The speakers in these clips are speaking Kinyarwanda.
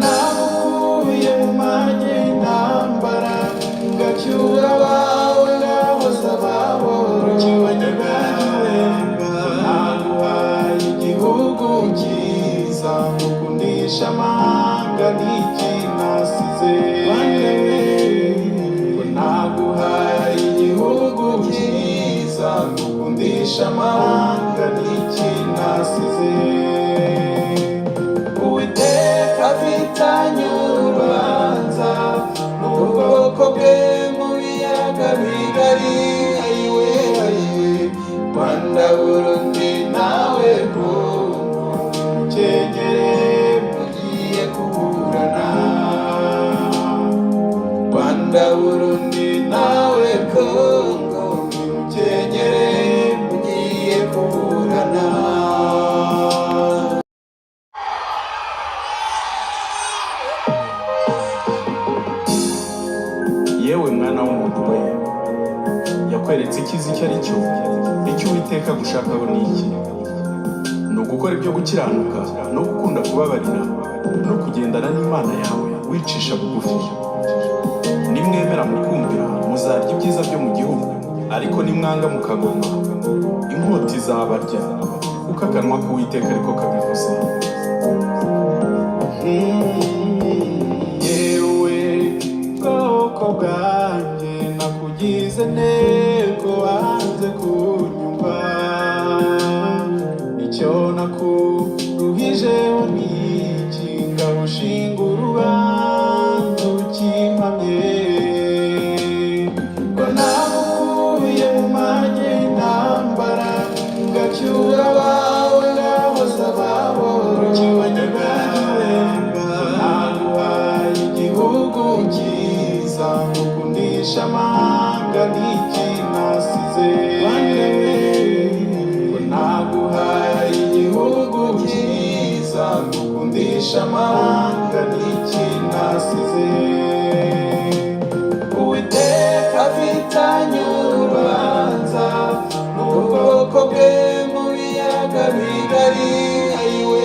nahuye mu manye ntambara ngacyura abawe ngahoza ababoro kibanyaganiwe naguhaye igihugu cyiza ngukundisha amahanga n'ikinasize naguhaye igihugu cyiza ngukundisha amahanga n'ikinasize Uwiteka afitanye urubanza n'ubwoko bwe mu biyaga bigari ayiwe Rwanda Burundi nawe Kongo mukenyere mugiye kuburana Rwanda Burundi nawe Kongo mukenyere mugiye kuburana yewe mwana w'umuntu we yakweretse ikizi icyo ari cyo icyo Uwiteka gushakaho ni iki ni ugukora ibyo gukiranuka no gukunda kubabarira no kugendana n'Imana yawe wicisha bugufi nimwemera mukumvira muzarya ibyiza byo mu gihugu ariko nimwanga mukagoma inkota izabarya kuko akanwa k'Uwiteka ariko kabivuze bwanjye nakugize ntego wanze kunyumva icyo nakuruhijeho ni iki ngawushinga urubanza ukimpamye ko nagukuye mu manye ntambara ngacyura abawe ngahoza ababoro kibanyaganiwe naguhaye igihugu cyiza ngukundisha amahanga n'ikinasize naguhaye igihugu cyiza ngukundisha amahanga n'ikinasize Uwiteka afitanye urubanza n'ubwoko bwe mu biyaga bigari ayiwe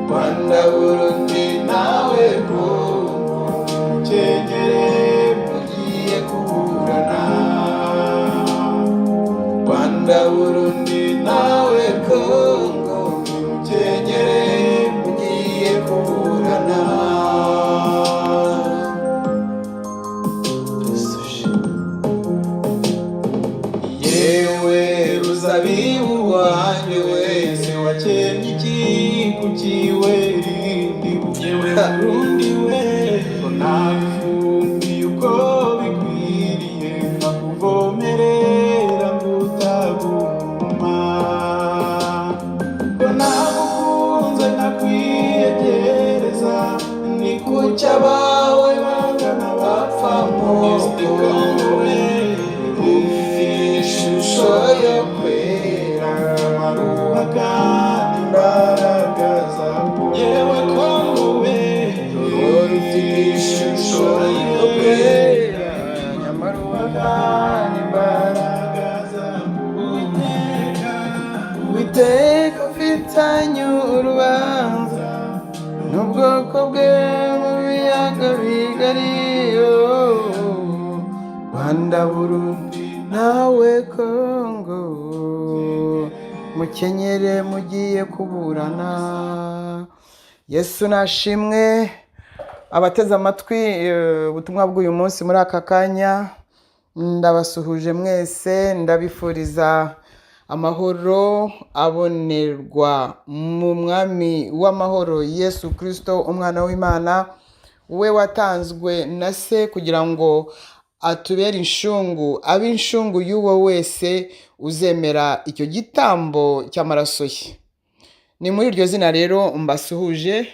Rwanda Burundi nawe Kongo mukenyere mugiye kuburana Rwanda Burundi nawe Kongo mukenyere mugiye kuburana yewe ruzabibu wanjye wese wakennye igihugu cyiwe yewe Burundi we nagufumbiye uko bikwiriye nkakuvomerera ngutaguma ko nagukunze nkakwiyegereza ni kuki abawe bangana bapfamo ishusho yo kwera amaruha kandi imbaraga zawe yewe Kongo we ishusho yo kwera amaruha kandi imbaraga zawe Uwiteka afitanye urubanza n'ubwoko bwe mu biyaga bigari Rwanda Burundi nawe Kongo mukenyere mugiye kuburana Yesu nashimwe abateze amatwi ubutumwa bw'uyu munsi muri aka kanya ndabasuhuje mwese ndabifuriza amahoro abonerwa mu mwami w'amahoro Yesu Kristo umwana w'Imana we watanzwe na se kugira ngo atubere inshungu abe inshungu y'uwo wese uzemera icyo gitambo cy'amaraso ye ni muri iryo zina rero mbasuhuje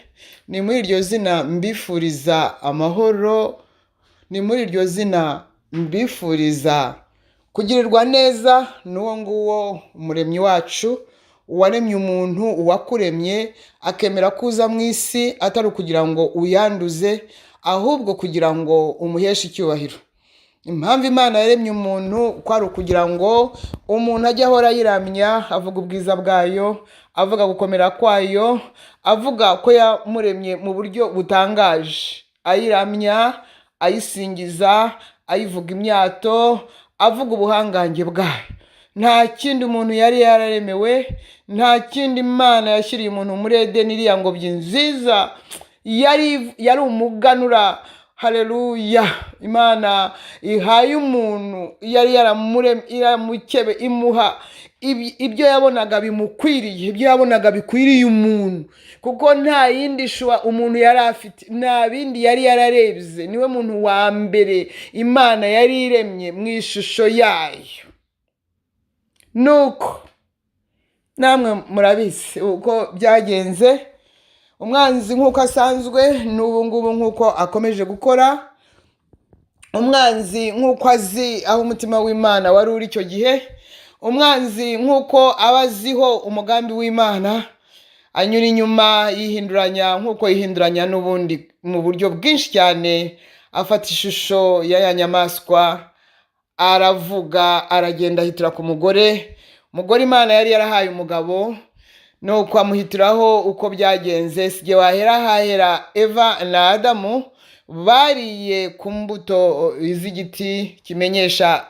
ni muri iryo zina mbifuriza amahoro ni muri iryo zina mbifuriza kugirirwa neza n'uwo nguwo umuremyi wacu uwaremye umuntu uwakuremye akemera kuza mu isi atari ukugira ngo uyanduze ahubwo kugira ngo umuheshe icyubahiro impamvu Imana yaremye umuntu kwari ukugira ngo umuntu ajye ahora yiramya avuga ubwiza bwayo, avuga gukomera kwayo, avuga ko yamuremye mu buryo butangaje, ayiramya, ayisingiza, ayivuga imyato, avuga ubuhangange bwayo. Nta kindi umuntu yari yararemewe, nta kindi Imana yashyiriye umuntu muri Edeni, iriya ngobyi nziza yari umuganura. Haleluya! Imana ihaye umuntu yari yaramukebe, imuha ibyo yabonaga bimukwiriye, ibyo yabonaga bikwiriye umuntu, kuko nta yindi shuwa umuntu yari afite, nta bindi yari yararebye. Niwe muntu wa mbere Imana yari iremye mu ishusho yayo. Nuko namwe murabizi uko byagenze. Umwanzi nk'uko asanzwe n'ubu ngubu nk'uko akomeje gukora, umwanzi nk'uko azi aho umutima w'Imana wari uri icyo gihe, umwanzi nk'uko aba aziho umugambi w'Imana, anyura inyuma yihinduranya nk'uko yihinduranya n'ubundi mu buryo bwinshi cyane, afata ishusho ya nyamaswa, aravuga, aragenda ahitira ku mugore Imana yari yarahaye umugabo, nuko amuhitiraho uko byagenze. Sijye hahera Eva na Adamu bariye ku mbuto z'igiti kimenyesha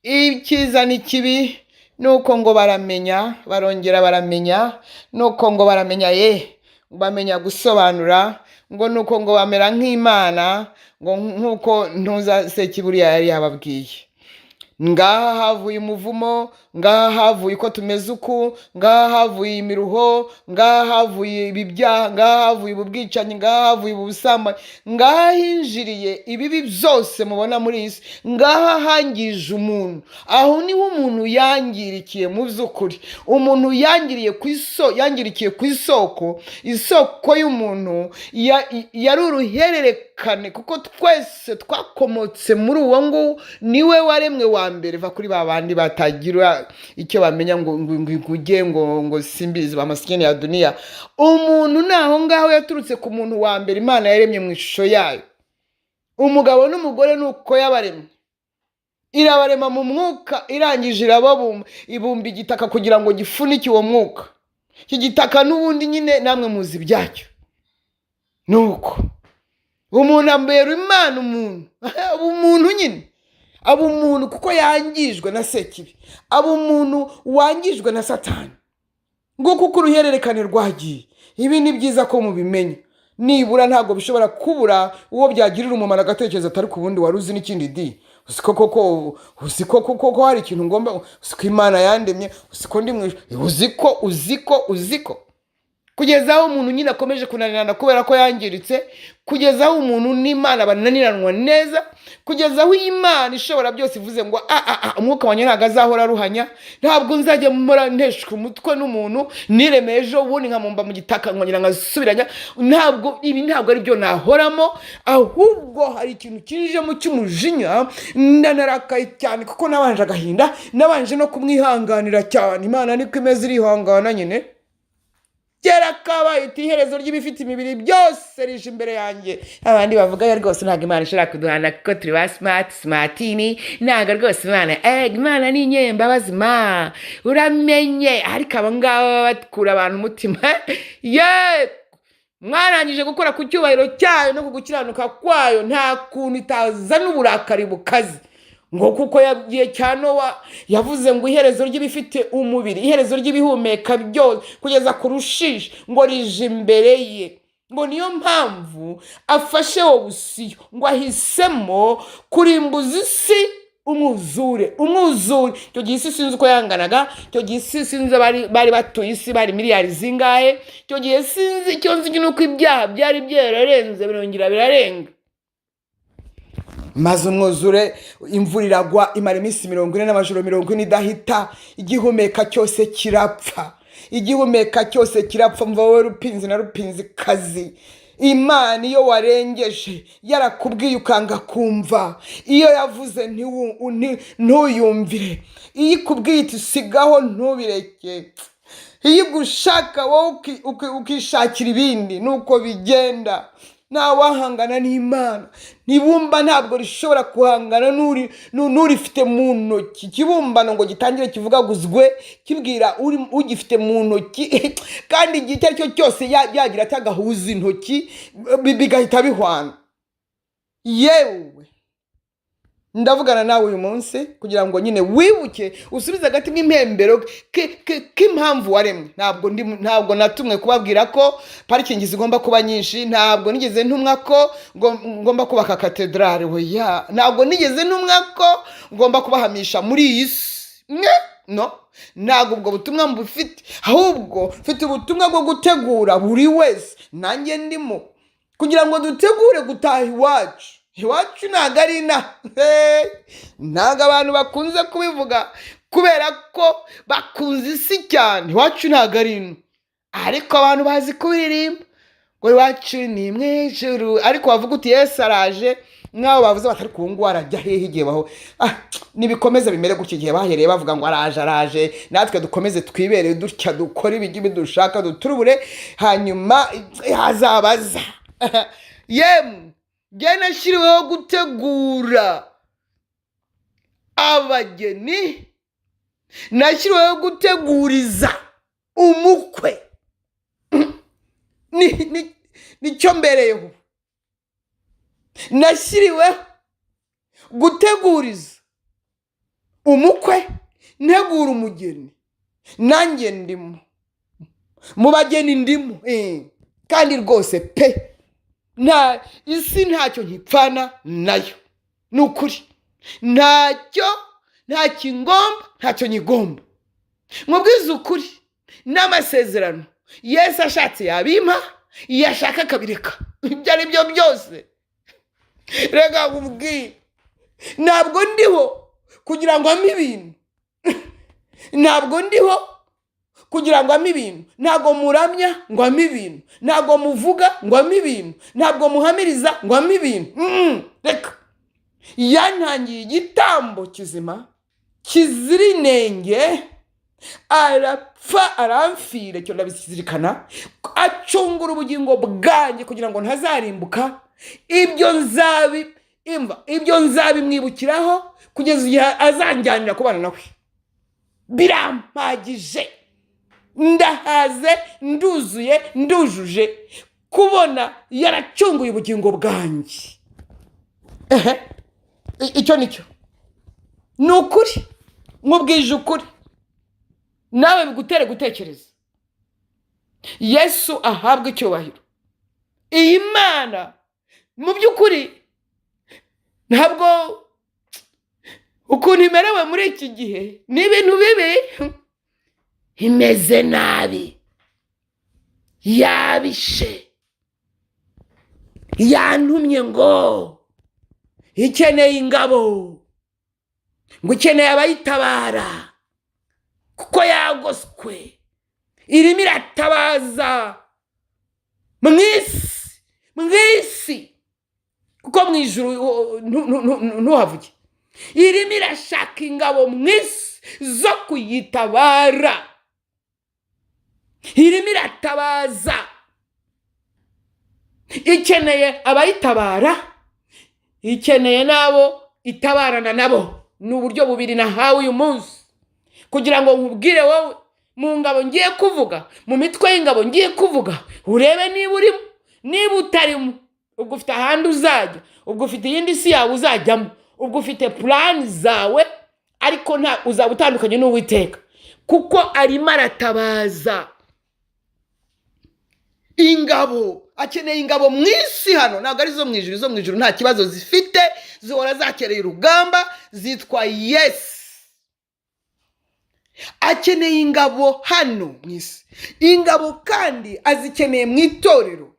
icyiza n'ikibi, nuko ngo baramenya, barongera baramenya, nuko ngo baramenya bamenya gusobanura, ngo nuko ngo bamera nk'Imana, ngo nkuko ntuza Sekiburiya yari yababwiye. Ngaha havuye umuvumo, ngaha havuye uko tumeze uku, ngaha havuye imiruho, ngaha havuye ibibyaha, ngaha havuye ubwicanyi, ngaha havuye ubusambanyi, ngaha hinjiriye ibibi byose mubona muri isi, ngaha hangije umuntu. Aho niho umuntu yangirikiye mu by'ukuri. Umuntu yangirikiye ku isoko y'umuntu yari uruhererekane, kuko twese twakomotse muri uwo nguwo. Niwe waremwe wa mbere, va kuri babandi batagira icyo bamenya ngo simbizi bamasikeni ya dunia. Umuntu naho ngaho yaturutse ku muntu wa mbere Imana yaremye mu ishusho yayo. Umugabo n'umugore nuko yabaremye, irabarema mu mwuka, irangije irababumba, ibumba igitaka kugira ngo gifunike uwo mwuka. Iki gitaka n'ubundi nyine namwe muzi ibyacyo. Nuko umuntu ambera Imana umuntu nyine aba umuntu kuko yangijwe na Sekibi, aba umuntu wangijwe na Satani. Ngo kuko uruhererekane rwagiye. Ibi ni byiza ko mubimenya. Nibura ntabwo bishobora kubura uwo byagirira umumaro agatekereza atari ku bundi waruzi n'ikindi di. Usiko koko hari ikintu ngomba, usiko Imana yandemye, usiko ndi mwisho, uziko kugeza aho umuntu nyine akomeje kunanirana kubera ko yangiritse, kugeza aho umuntu n'Imana bananiranwa neza, kugeza aho Imana ishobora byose ivuze ngo umwuka wanjye ntabwo azahora aruhanya, ntabwo nzajya mpora nteshwa umutwe n'umuntu, niremeye ejo ubundi nkamumba mu gitaka nkongera nkasubiranya. Ibi ntabwo ari byo nahoramo, ahubwo hari ikintu kinjemo cy'umujinya, ndanarakaye cyane kuko nabanje agahinda, nabanje no kumwihanganira cyane. Imana niko imeze, irihangana nyine. Kera kabaye iti iherezo ry'ibifite imibiri byose rije imbere yanjye. Abandi bavuga ya rwose ntabwo Imana ishobora kuduhana kuko turi ba smartini, ntabwo rwose Imana ni inyembabazi uramenye. Ariko aba ngaba bakura abantu umutima, mwarangije gukora ku cyubahiro cyayo no ku gukiranuka kwayo, nta kuntu itazana uburakari bukaze. Ngo kuko yagiye cya Nowa yavuze ngo iherezo ry'ibifite umubiri, iherezo ry'ibihumeka byose kugeza ku rushishi ngo rije imbere ye. Ngo niyo mpamvu afashe Obusiyo, ngo ahisemo kurimbuza isi umwuzure. Icyo gihe isi sinzi uko yanganaga, icyo gihe isi sinzi bari batuye isi bari miliyari zingahe, icyo gihe sinzi, icyo nzi nuko ibyaha byari byararenze birongera birarenga. Maze umwuzure, imvura iragwa, imara iminsi 40 n'amajoro 40 idahita, igihumeka cyose kirapfa. Mva wowe rupinzi na rupinzi kazi, Imana iyo warengeje yarakubwiye ukanga kumva, iyo yavuze ntuyumvire, iyo ikubwiye iti sigaho ntubireke, iyo ugushaka wowe ukishakira ibindi, nuko bigenda. ntawahangana n'Imana. N'ibumba ntabwo rishobora kuhangana n'urifite mu ntoki. Ikibumbano ngo gitangire kivugaguzwe kibwira ugifite mu ntoki kandi igihe icyo ari cyo cyose yagira atagahuza intoki bigahita bihwana. Yewe ndavugana nawe uyu munsi kugira ngo nyine wibuke usubize agati nk'impembero k'impamvu waremwe. Ntabwo natumwe kubabwira ko parikingi zigomba kuba nyinshi. Ntabwo nigeze ntumwa ko ngomba kubaka katedrale. Oya, ntabwo nigeze ntumwa ko ngomba kubahamisha muri iyi si. No, ntabwo ubwo butumwa mbufite, ahubwo mfite ubutumwa bwo gutegura buri wese, nanjye ndimo, kugira ngo dutegure gutaha iwacu. Iwacu ntabwo ari inaha. Ntabwo abantu bakunze kubivuga kubera ko bakunze isi cyane. Iwacu ntabwo ari ino, ariko abantu bazi kubiririmba ngo iwacu ni mu ijuru. Ariko wavuga uti Yesu araje, nk'aho bavuze batari ku ngo arajya hehe igihe baho. Nibikomeze bimere gutya igihe bahereye bavuga ngo araje, natwe dukomeze twibere dutya, dukora ibigi dushaka, duturubure, hanyuma hazabaza. Yemwe njye nashyiriweho gutegura abageni, nashyiriweho guteguriza umukwe. Nicyo mbereyeho. Nashyiriweho guteguriza umukwe, ntegura umugeni. Nanjye ndimo mu bageni, ndimo kandi rwose pe. Nta isi ntacyo nkipfana nayo, ni ukuri. Ntacyo ngomba, ntacyo nyigomba. Mubwize ukuri, n'amasezerano Yesu ashatse yabimpa, iyo ashaka akabireka. Ibyo ari byo byose. Rega nkubwire, ntabwo ndiho kugira ngo ampe ibintu. Ntabwo ndiho kugira ngo ampe ibintu. Ntabwo muramya ngo ampe ibintu. Ntabwo muvuga ngo ampe ibintu. Ntabwo muhamiriza ngo ampe ibintu. Reka. Yantangiye igitambo kizima, kizira inenge, arapfa aramfira, cyo ndabizirikana, acungura ubugingo bwanjye kugira ngo ntazarimbuka. Ibyo nzabimwibukiraho kugeza igihe azanjyanira kubana nawe. Birampagije. Ndahaze, nduzuye, ndujuje kubona yaracunguye ubugingo bwanjye. Icyo nicyo. Ni ukuri. Nkubwije ukuri. Nawe bigutere gutekereza. Yesu ahabwe icyubahiro. Iyi Mana mu by'ukuri ntabwo ukuntu imerewe muri iki gihe ni ibintu bibi. Imeze nabi, yabishe, yantumye ngo ikeneye ingabo, ngo ikeneye abayitabara kuko yagoswe. Irimo iratabaza mu isi kuko mu ijuru ntuhavuge. Irimo irashaka ingabo mu isi zo kuyitabara. Irimo iratabaza, ikeneye abayitabara, ikeneye nabo itabarana nabo. Ni uburyo bubiri nahawe uyu munsi kugira ngo nkubwire wowe mu ngabo ngiye kuvuga, mu mitwe y'ingabo ngiye kuvuga, urebe niba urimo, niba utarimo. Ubwo ufite ahandi uzajya, ubwo ufite iyindi si yawe uzajyamo, ubwo ufite plan zawe, ariko nta uzaba utandukanye n'Uwiteka kuko arimo aratabaza. Ingabo, akeneye ingabo mu isi hano, ntabwo ari zo mu ijuru. Zo mu ijuru nta kibazo zifite, zihora zakereye urugamba, zitwa Yesu. Akeneye ingabo hano mu isi. Ingabo kandi azikeneye mu itorero.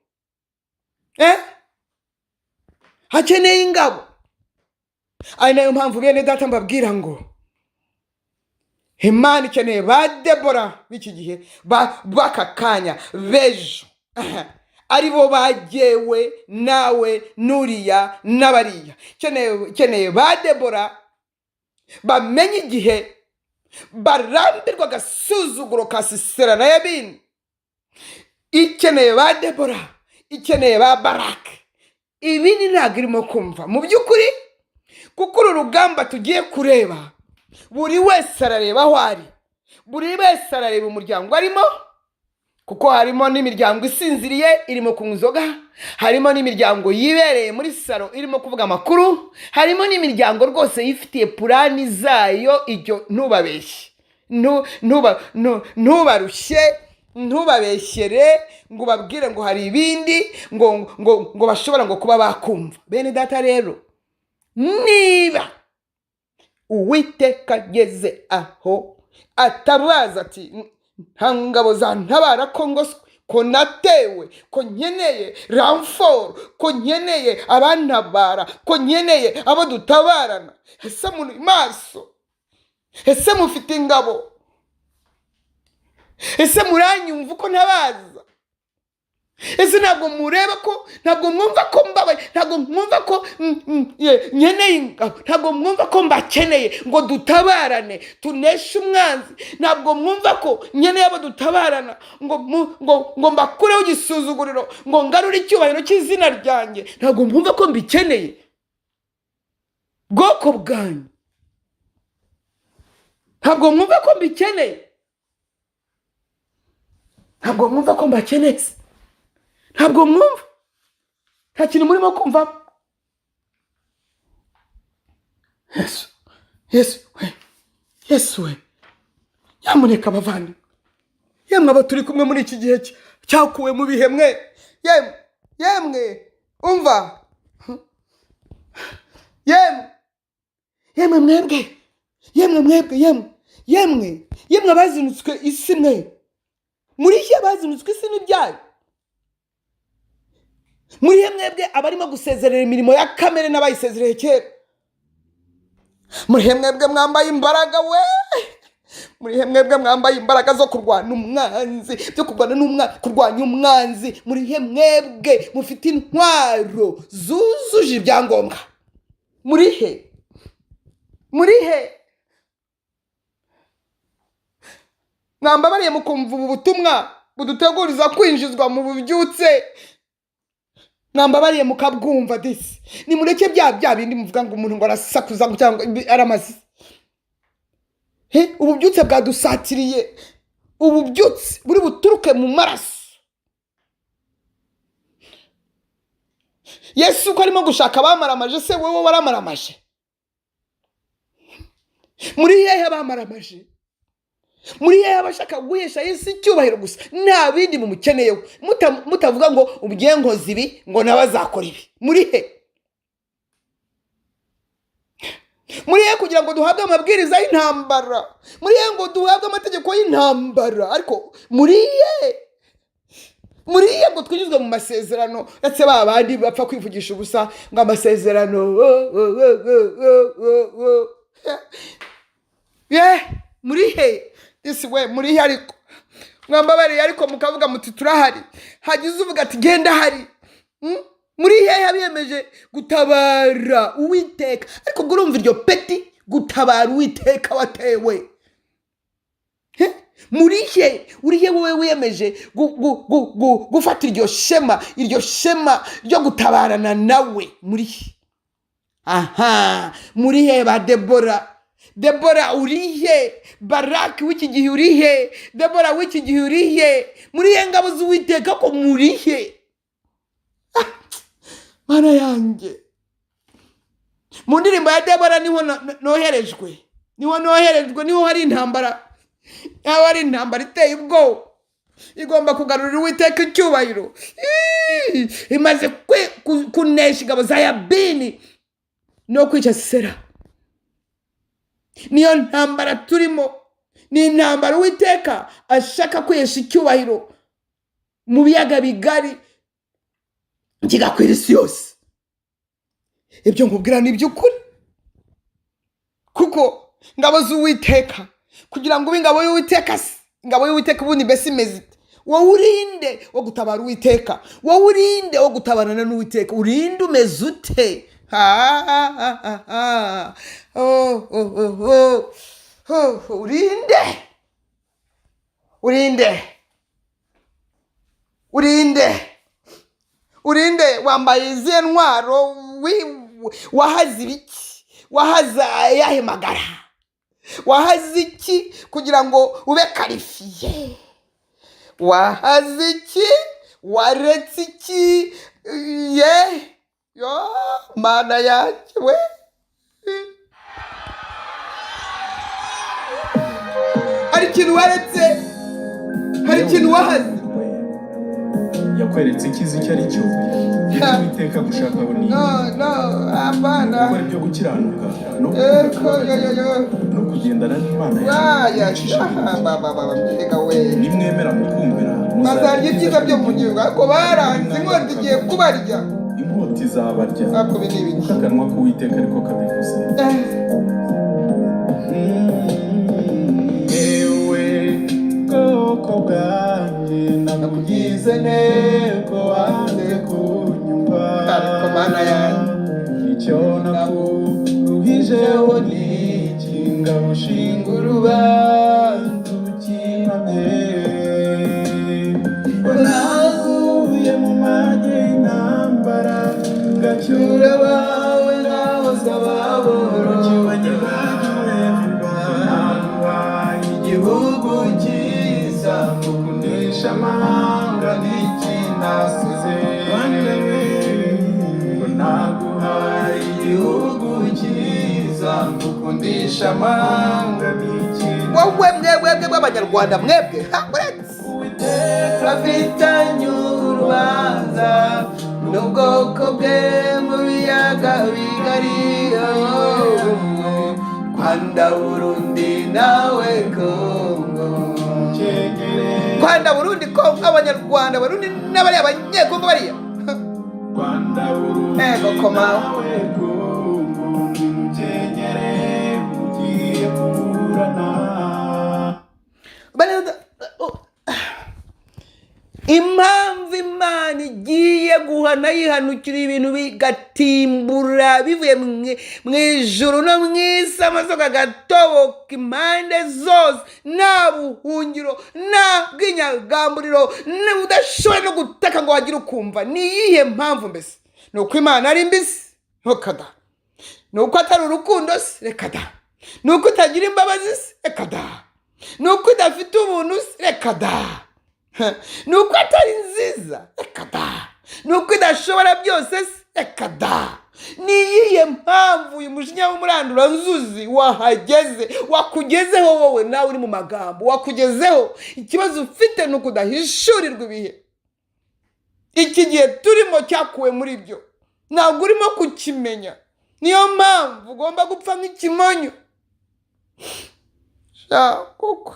Akeneye ingabo. Ari nayo mpamvu bene data mbabwira ngo Imana ikeneye ba Debora b'iki gihe, b'aka kanya, b'ejo. Aribo bagewe nawe n'uriya n'abariya. Ikeneye ba Debora bamenye igihe, barambirwa agasuzuguro ka Sisera na Yabini. Ikeneye ba Debora, ikeneye ba Barake, ibindi ntabwo irimo kumva mu by'ukuri, kuko uru rugamba tugiye kureba buri wese arareba aho ari, buri wese arareba umuryango arimo, kuko harimo n'imiryango isinziriye irimo kunywa inzoga, harimo n'imiryango yibereye muri salo irimo kuvuga amakuru, harimo n'imiryango rwose yifitiye purani zayo. Ibyo ntubabeshye, ntubarushye, ntubabeshyere ngo ubabwire ngo hari ibindi ngo bashobora ngo kuba bakumva. Bene data rero, niba Uwiteka ageze aho atabaza ati nta ngabo zantabara ko ngoswe, ko natewe, ko nkeneye ramforo, ko nkeneye abantabara, ko nkeneye abo dutabarana, ese muri maso, ese mufite ingabo, ese muranyumva uko ntabaza, ese ntabwo mureba ko, ntabwo mwumva ko mbabaye, ntabwo mwumva ko nkeneye ingabo, ntabwo mwumva ko mbakeneye ngo dutabarane tuneshe umwanzi, ntabwo mwumva ko nkeneye abo dutabarana ngo mbakureho igisuzuguriro, ngo ngarure icyubahiro cy'izina ryanjye, ntabwo mwumva ko mbikeneye bwoko bwanyu, ntabwo mwumva ko mbikeneye, ntabwo mwumva ko mbakeneye, ntabwo mwumva, nta kintu murimo kumva. Yesu we, nyamuneka abavandimwe, yemwe abo turi kumwe muri iki gihe cyakuwe mu bihe mwe, yemwe umva, yemwe abazinutswe isi mwe, muri iki abazinutswe isi n'ibyayo, muri mwebwe abarimo gusezerera imirimo ya kamere n'abayisezereye kera, muri mwebwe mwambaye imbaraga we, muri mwebwe mwambaye imbaraga zo kurwanya umwanzi, byo kurwanya umwanzi, muri mwebwe mufite intwaro zuzuje ibyangombwa, muri he mwambabariye mukumva ubu butumwa buduteguriza kwinjizwa mu bubyutse, mwambabariye mukabwumva disi, nimureke bya bindi muvuga ngo umuntu ngo arasakuza cyangwa aramaze. Ububyutse bwadusatiriye, ububyutse buri buturuke mu maraso. Yesu ko arimo gushaka abamaramaje, se wowe waramaramaje? Muri hehe bamaramaje? Muri hehe abashaka guhesha Yesu icyubahiro gusa, nta bindi mumukeneyeho, mutavuga ngo ugiye nkoze ibi ngo nawe azakora ibi? Muri he? Muri he kugira ngo duhabwe amabwiriza y'intambara, muri he ngo duhabwe amategeko y'intambara, ariko muri he ngo twinjizwe mu masezerano, ndetse ba bandi bapfa kwivugisha ubusa ngo amasezerano. Muri he? Isi we, muri he? Ariko mwambabariye ariko mukavuga muti turahari, hagize uvuga ati genda hari. Muri he abiyemeje gutabara Uwiteka, ariko urumva iryo peti, gutabara Uwiteka watewe. Muri he wowe wiyemeje gufata iryo shema ryo gutabarana nawe? Muri he? Muri he ba Debora urihe? Baraki w'iki gihe urihe? Debora w'iki gihe urihe? Muri he ngabo z'Uwiteka ko muri he? Mana yanjye, mu ndirimbo ya Debora niho noherejwe, niho hari intambara, aho hari intambara iteye ubwoba, igomba kugarurira Uwiteka icyubahiro, imaze kunesha ingabo za Yabini no kwica Sisera. Niyo ntambara turimo, ni intambara Uwiteka ashaka kwihesha icyubahiro mu biyaga bigari kigakwira isi yose. Ibyo nkubwira ni iby'ukuri, kuko ingabo z'Uwiteka, kugira ngo ube ingabo y'Uwiteka, ingabo y'Uwiteka ubundi mbese imeze ite? Wowe urinde wo gutabara Uwiteka, wowe urinde wo gutabarana n'Uwiteka, urinde umeze ute? urinde wambaye izihe ntwaro wahaze ibiki wahaze ayahe magara wahaze iki kugira ngo ube karifiye wahaze iki waretse iki yo mana yanjye we hari ikintu waretse hari ikintu wahaze yakweretse ikizi icyo ari cyo Uwiteka gushakaho ni apana gukora ibyo gukiranuka no kugendana n'Imana nimwemera mukumvira bazarya ibyiza byo mu gihugu ariko baranze inkota igiye kubarya inkota izabarya kuko akanwa k'Uwiteka ariko kabivuze bwoko bwanjye nakugize nteko wanze kunyumva ariko mana yanjye icyo nakuruhijeho ni iki ngabushinga urubanza ukimame naguye mu mage y'intambara gacyura bawe nahoza baboro kibanyabagiwe vuba naguhaye igihugu mukundisha amahanga n'ikinasize naguhaye igihugu cyiza mukundisha amahanga n'ikinasize wowe mwebwe bw'abanyarwanda mwebwe Uwiteka afitanye urubanza n'ubwoko bwe mu biyaga bigari Rwanda Burundi nawe Kongo Rwanda Burundi Kongo abanyarwanda Burundi n'abariya abanyekongo bariya Rwanda Burundi nawe Kongo mukegere mugiye kuburana impamvu Imana igiye guhana yihanukira ibintu bigatimbura bivuye mu ijuru no mu isi amasoka agatoboka impande zose nta buhungiro nta bw'inyagamburiro udashobora no gutaka ngo wagire ukumva ni iyihe mpamvu mbese ni uko Imana ari mbisi reka da ni uko atari urukundo se reka da ni uko itagira imbabazi se reka da ni uko idafite ubuntu se reka da ni uko atari nziza reka da ni uko idashobora byose reka da ni iyihe mpamvu uyu mushinya w'umurandura nzuzi wahageze wakugezeho wowe nawe uri mu magambo wakugezeho ikibazo ufite ni uko udahishurirwa ibihe iki gihe turimo cyakuwe muri byo ntabwo urimo kukimenya niyo mpamvu ugomba gupfa nk'ikimonyo kuko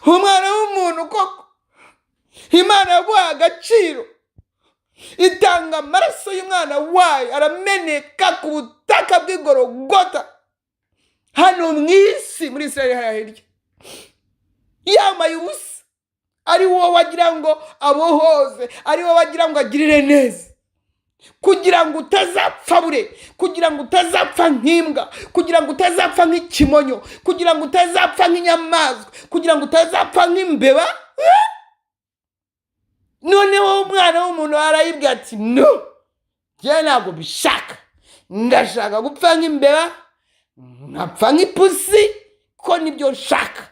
umwana w'umuntu koko Imana yaguha agaciro itanga amaraso y'umwana wayo arameneka ku butaka bw'Igorogota hano mu isi muri Israeli hirya yambaye ubusa ari wowe wagira ngo abohoze ari wowe wagira ngo agirire neza kugira ngo utazapfa bure kugira ngo utazapfa nk'imbwa kugira ngo utazapfa nk'ikimonyo kugira ngo utazapfa nk'inyamaswa kugira ngo utazapfa nk'imbeba noneho umwana w'umuntu arayibwira ati no njye ntabwo bishaka ndashaka gupfa nk'imbeba nkapfa nk'ipusi ko nibyo nshaka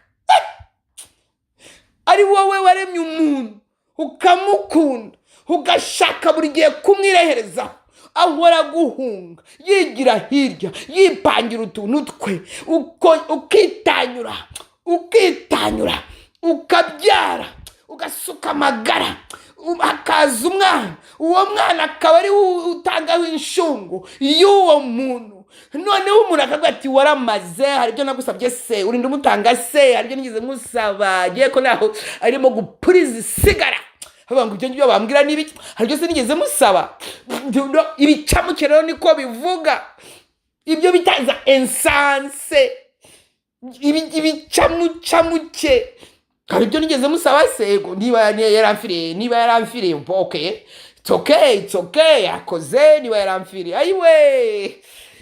ari wowe waremye umuntu ukamukunda ugashaka buri gihe kumwireherezaho ahora guhunga yigira hirya yipangira utuntu twe ukitanyura ukabyara ugasuka amagara hakaza umwana uwo mwana akaba ari utangaho inshungu y'uwo muntu noneho umuntu akavuga ati waramaze hari ibyo nagusabye se urinda umutanga se hari ibyo nigeze musaba agiye ko naho arimo gupuriza isigara havuga ngo ibyo ngibyo bambwira n'ibiki hari ibyo se nigeze musaba ibicamuke rero niko bivuga ibyo bitaza ensanse ibicamucamuke hari ibyo nigeze musaba sego niba yaramfiriye okay it's okay yakoze niba yaramfiriye ayiwe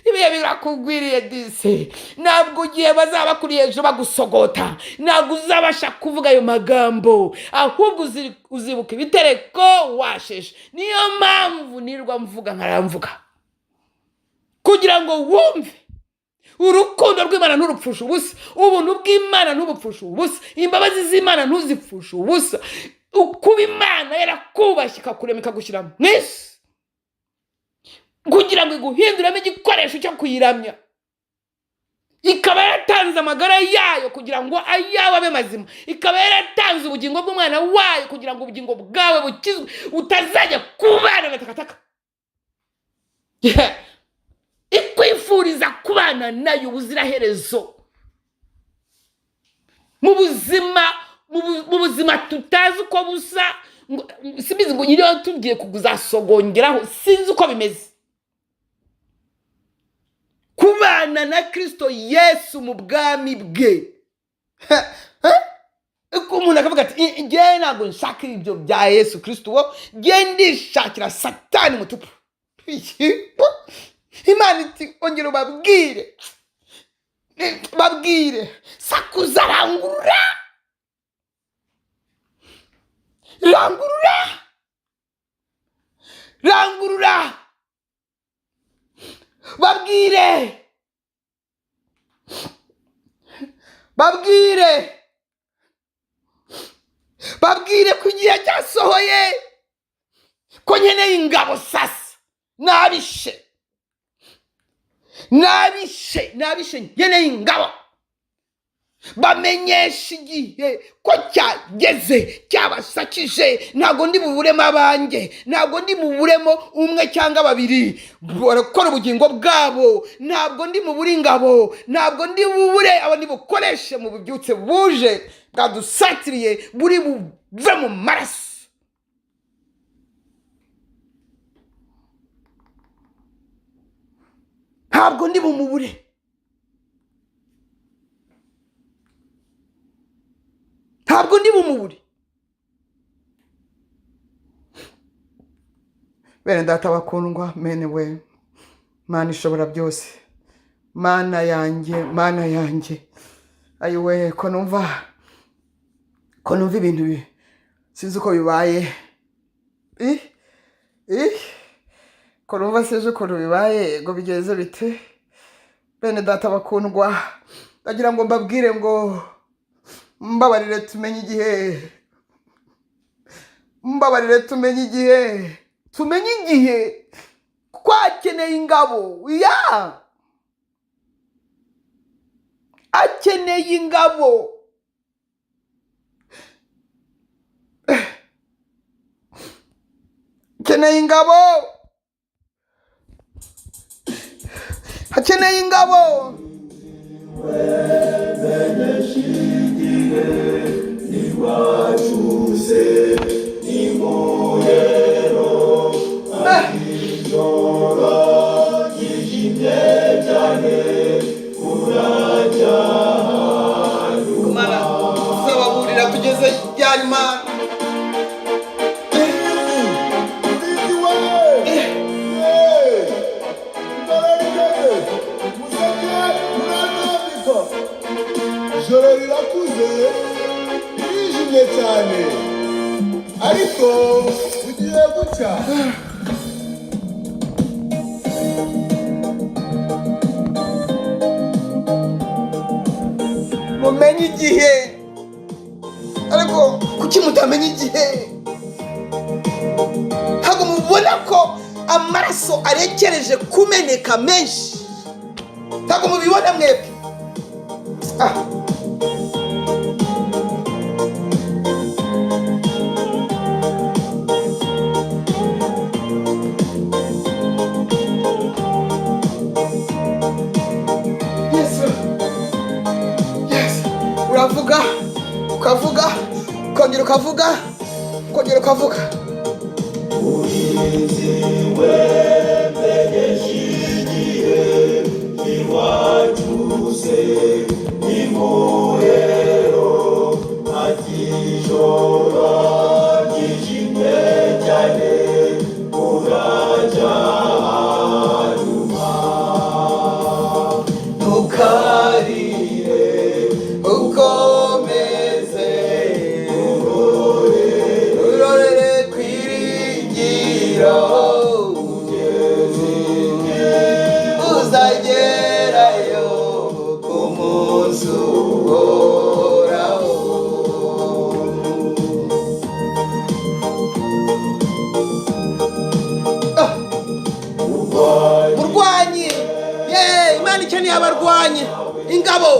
ibihe birakugwiriye dise ntabwo ugiye bazaba kuri ejo bagusogota ntabwo uzabasha kuvuga ayo magambo ahubwo uzibuka ibitereko washeshe niyo mpamvu nirirwa mvuga nkaramvuga kugira ngo wumve urukundo rw'Imana nturupfusha ubusa, ubuntu bw'Imana ntubupfusha ubusa, imbabazi z'Imana ntuzipfusha ubusa, kuba Imana yarakubashye ikakurema ikagushyira mu isi kugira ngo iguhinduremo igikoresho cyo kuyiramya, ikaba yaratanze amagara yayo kugira ngo ayawe abe mazima, ikaba yaratanze ubugingo bw'umwana wayo kugira ngo ubugingo bwawe bukizwe utazajya kubana na takataka. Ikwifuriza kubana nayo ubuziraherezo mu buzima tutazi uko busa, simbizi ngo nyiriho tugiye kuguzasogongeraho, sinzi uko bimeze. Kubana na Kristo Yesu mu bwami bwe. Umuntu akavuga ati njye ntabwo nshaka ibyo bya Yesu Kristo, wo njye ndishakira Satani mutupu. Imana iti ongera babwire sakuza, rangurura babwire ko igihe cyasohoye, ko nkeneye ingabo sasa, nabishe nkeneye ingabo. Bamenyesha igihe ko cyageze, cyabasakije. Ntabwo ndi buburemo abanjye, ntabwo ndi buburemo umwe cyangwa babiri barakora ubugingo bwabo, ntabwo ndi mu buri ingabo, ntabwo ndi bubure abo ndi bukoreshe mu bubyutse buje bwadusatiriye buri buve mu maraso. Ntabwo ndi bumubure. Ntabwo ndi bumubure. Bene data bakundwa, mene we, Mana ishobora byose, Mana yanjye, ayiwe, ko numva ibintu sinzi uko bibaye, ko numva sinzi uko bibaye, ngo bigeze bite. Bene data bakundwa, ndagira ngo mbabwire ngo mbabarire tumenye igihe twakeneye ingabo. Akeneye ingabo. Akeneye ingabo. Kumara tuzababurira tugeze ryari Mana? Ijoro rirakuze ririjimye cyane, ariko ugiye gucya. Mumenye igihe, ariko kuki mutamenya igihe? Ntabwo mubona ko amaraso arekereje kumeneka menshi? Ntabwo mubibona mwebwe? Uravuga, ukavuga, ukongera ukavuga. Uriziwe mbegeje igihe iwacyuse n'impuhero, ati ijoro ryijimye cyane urajya hanyuma. Ntukarire ukomeze urorere kwiringira y'abarwanyi ingabo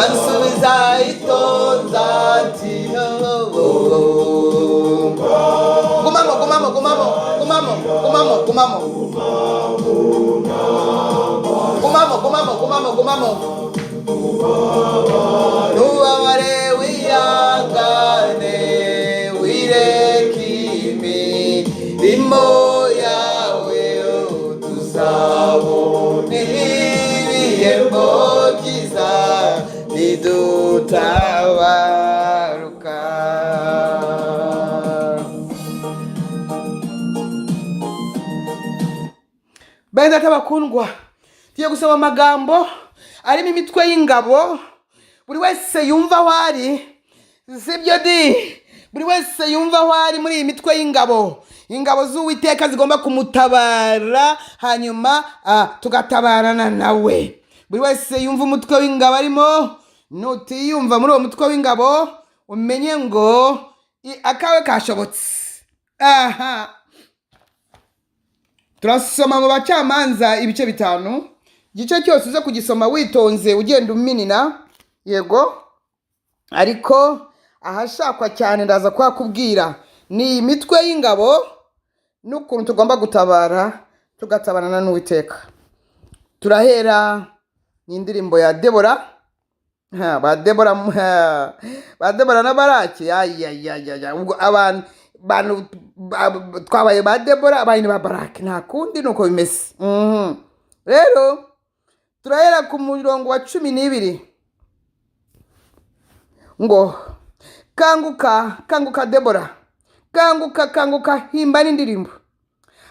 ansubiza itonza ati gumamo gumamo gumamo gumamo gumamo gumamo gumamo gumamo gumamo gumamo nubabare wihangane wireke imirimo yawe tuzabone ibihembo byiza nidutabaruka. Bene data bakundwa, tugiye gusoma amagambo arimo imitwe y'ingabo buri wese yumva aho ari, sibyo di? Buri wese yumva aho ari muri iyi mitwe y'ingabo. Ingabo z'Uwiteka zigomba kumutabara, hanyuma tugatabarana nawe. Buri wese yumva umutwe w'ingabo arimo, nutiyumva muri uwo mutwe w'ingabo umenye ngo akawe kashobotse. Turasoma mu Bacamanza ibice 5. Igice cyose uze kugisoma witonze ugenda uminina, yego, ariko ahashakwa cyane ndaza kwakubwira ni imitwe y'ingabo n'ukuntu tugomba tugatabarana n'Uwiteka. Turahera n'indirimbo ya Debora. Ba Debora na Baraki. Ubwo abantu twabaye ba Debora, abandi ba Baraki, nta kundi nuko bimeze. Rero turahera ku murongo wa 12 ngo kanguka Debora, kanguka himba n'indirimbo.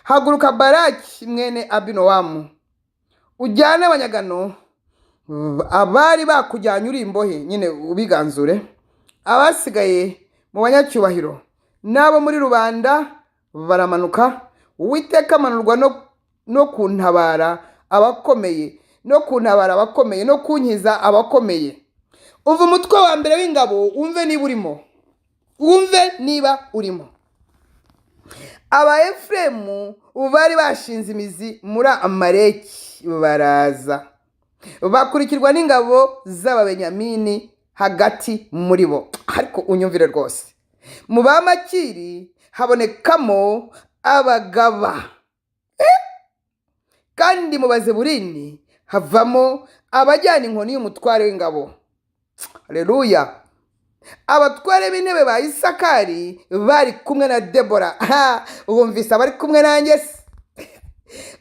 Haguruka Baraki mwene Abinowamu, ujyane abanyagano abari bakujyanye uri imbohe, nyine ubiganzure. Abasigaye mu banyacyubahiro nabo muri rubanda baramanuka. Uwiteka amanurwa no kuntabara abakomeye, no kunkiza abakomeye. Umva umutwe wa mbere w'ingabo, umve niba urimo. Aba Efremu bari bashinze imizi muri Amaleki baraza, bakurikirwa n'ingabo z'Ababenyamini hagati muri bo. Ariko unyumvire rwose, mu Bamakiri habonekamo abagaba, kandi mu Bazeburini havamo abajyana inkoni y'umutware w'ingabo. Haleluya. Abatware b'intebe ba Isakari bari kumwe na Debora. Wumvise abari kumwe nanjye se?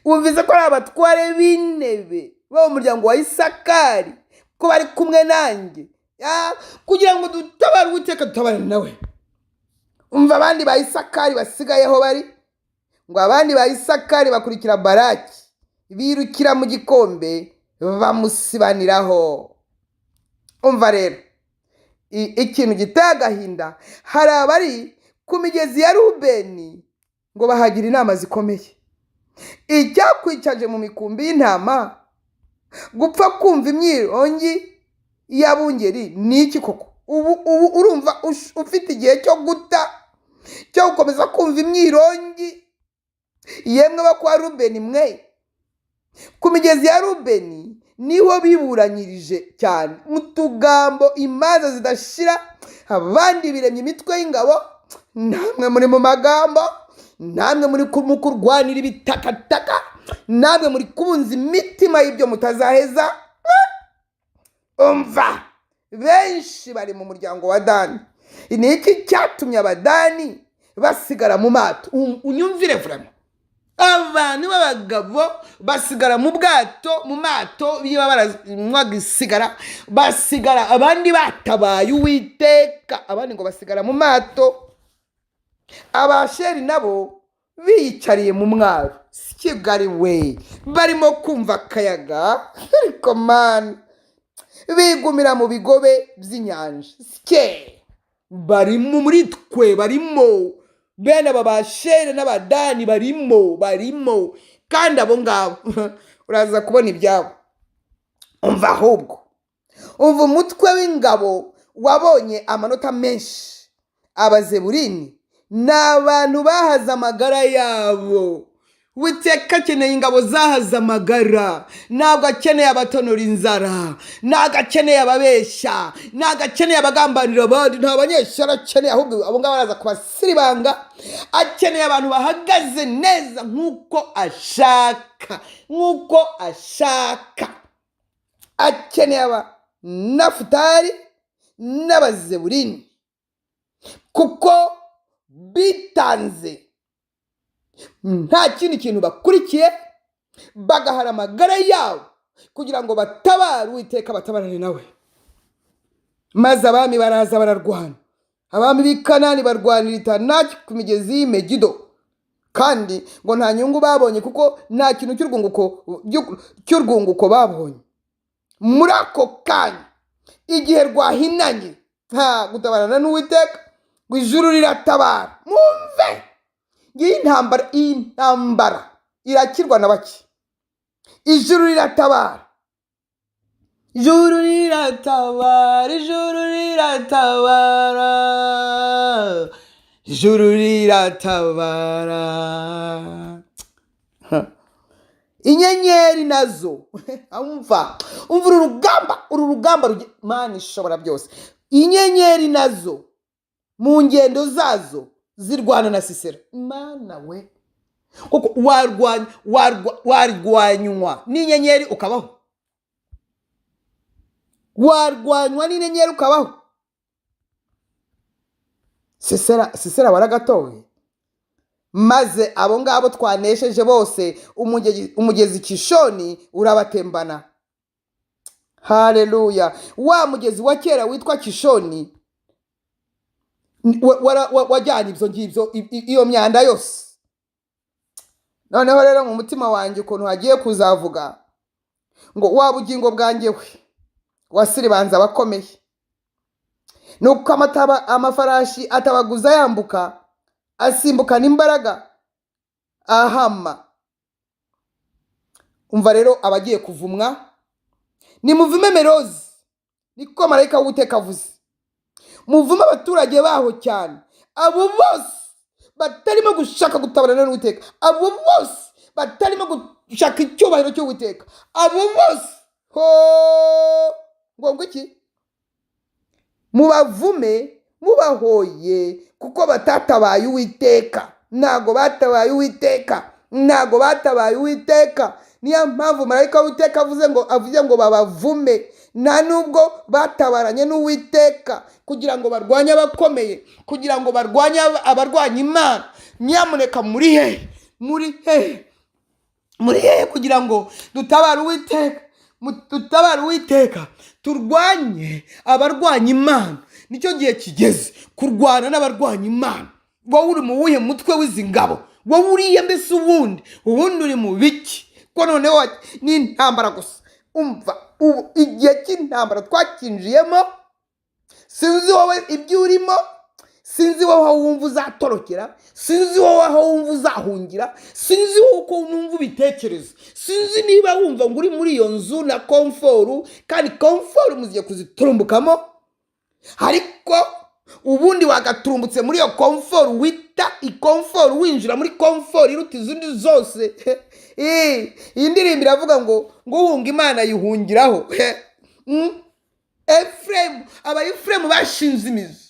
Wumvise ko ari abatware b'intebe bo mu muryango wa Isakari ko bari kumwe nanjye, kugira ngo dutabare Uwiteka, dutabarane nawe. Umva abandi ba Isakari basigaye aho bari, ngo abandi ba Isakari bakurikira Baraki, birukira mu gikombe bamusibaniraho. Umva rero ikintu gitagahinda, hari abari ku migezi ya Rubeni ngo bahagira inama zikomeye. Icyakwicaje mu mikumbi y'intama, gupfa kumva imyirongi y'abungeri ni iki koko? Ubu urumva ufite igihe cyo guta, cyo gukomeza kumva imyirongi? Yemwe bo kwa Rubeni mwe, ku migezi ya Rubeni niho biburanyirije cyane mu tugambo, imanza zidashira. Abandi biremye imitwe y'ingabo, namwe muri mu magambo, namwe muri kurwanira ibitakataka, namwe muri kubunza imitima y'ibyo mutazaheza. Umva, benshi bari mu muryango wa Dani. Ni iki cyatumye Abadani basigara mu mato? Unyumvire vrema, abantu b'abagabo basigara mu bwato, mu mato, biba baramwagisigara, basigara. Abandi batabaye Uwiteka, abandi ngo basigara mu mato. Abasheri nabo biyicariye mu mwaro, Kigali we, barimo kumva akayaga, ariko man bigumira mu bigobe by'inyanja. Barimo muri twe, barimo bene aba Basheri n'Abadani, barimo kandi abo ngabo uraza kubona ibyabo. Umva ahubwo, umva umutwe w'ingabo wabonye amanota menshi. Abazeburini ni abantu bahaza amagara yabo Uwiteka akeneye ingabo zahaza amagara, ntabwo akeneye abatonora inzara, ntabwo akeneye ababeshya, ntabwo akeneye abagambanira abandi, nta banyeshyari akeneye, ahubwo abo ngabo baraza kubasiribanga. Akeneye abantu bahagaze neza nk'uko ashaka, akeneye abanafutali n'abazeburini kuko bitanze, nta kindi kintu bakurikiye, bagahara amagara yabo kugira ngo batabare Uwiteka, batabarane nawe. Maze abami baraza bararwana, abami b'i Kanani barwanira i Thematic ku migezi y'Imegido, kandi ngo nta nyungu babonye kuko nta kintu cy'urwunguko babonye. Muri ako kanya igihe rwahinanye, gutabarana n'Uwiteka, ngo ijuru riratabara. Mwumve, iyi ntambara irakirwa na bake. Ijuru riratabara, ijuru riratabara, ijuru riratabara, ijuru riratabara. Inyenyeri nazo umva uru rugamba Mana ishobora byose. Inyenyeri nazo mu ngendo zazo zirwana na Sisera. Mana we, kuko warwanywa n'inyenyeri ukabaho, warwanywa n'inyenyeri ukabaho. Sisera waragatowe, maze abo ngabo twanesheje bose umugezi Kishoni urabatembana. Haleluya. Wa mugezi wa kera witwa Kishoni wajyana ibyo ngibyo, iyo myanda yose. Noneho rero mu mutima wanjye ukuntu hagiye kuzavuga ngo wa bugingo bwanjye we wasiribanza abakomeye, nuko amafarashi atabaguza yambuka, asimbukana imbaraga ahama. Umva rero abagiye kuvumwa, nimuvume Merozi, niko marayika w'Uwiteka avuze. Muvume abaturage baho cyane, abo bose batarimo gushaka gutabarana n'Uwiteka, abo bose batarimo gushaka icyubahiro cy'Uwiteka, abo bose ngo iki? Mubavume mubahoye, kuko batatabaye Uwiteka. Ntago batabaye Uwiteka, ntago batabaye Uwiteka. Niyo mpamvu marayika w'Uwiteka avuze ngo babavume. Nta nubwo batabaranye n'Uwiteka kugira ngo barwanye abakomeye, kugira ngo barwanye abarwanya Imana. Nyamuneka muri he kugira ngo dutabare Uwiteka, turwanye abarwanya Imana. Nicyo gihe kigeze kurwana n'abarwanya Imana. Wowe uri mu wuhe mutwe w'izi ngabo? Wowe uriye mbese ubundi uri mu biki? Ko noneho ni intambara gusa. Umva, igihe cy'intambara twakinjiyemo, sinzi wowe ibyo urimo, sinzi wowe aho wumva uzatorokera, sinzi wowe aho wumva uzahungira, sinzi wowe uko wumva ubitekereza, sinzi niba wumva ngo uri muri iyo nzu na komforu, kandi komforu muziye kuziturumbukamo, ariko ubundi wagaturumbutse muri iyo komforu wita ikomforu, winjira muri komforu iruta izindi zose. Iyi ndirimbo iravuga ngo uhunga Imana yihungiraho. Abayefuremu bashinze imizi,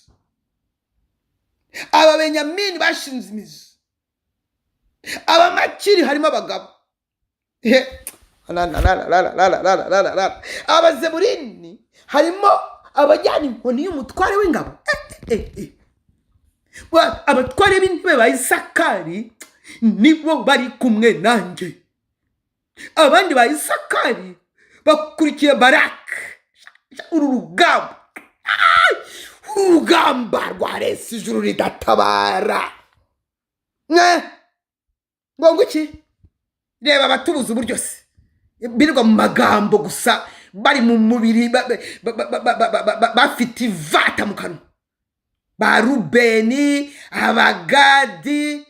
Ababenyamini bashinze imizi, Abamakiri harimo abagabo, Abazeburini harimo abajyana inkoni y'umutware w'ingabo. Abatware b'intebe ba Isakari nibo bari kumwe nanjye. Abandi ba Isakari bakurikiye Baraka. Uru rugamba rwarese ijuru ridatabara. Ngo iki? Reba abatubuza uburyo se birirwa mu magambo gusa, bari mu mubiri bafite ivata mu kanwa. Ba Rubeni, Abagadi,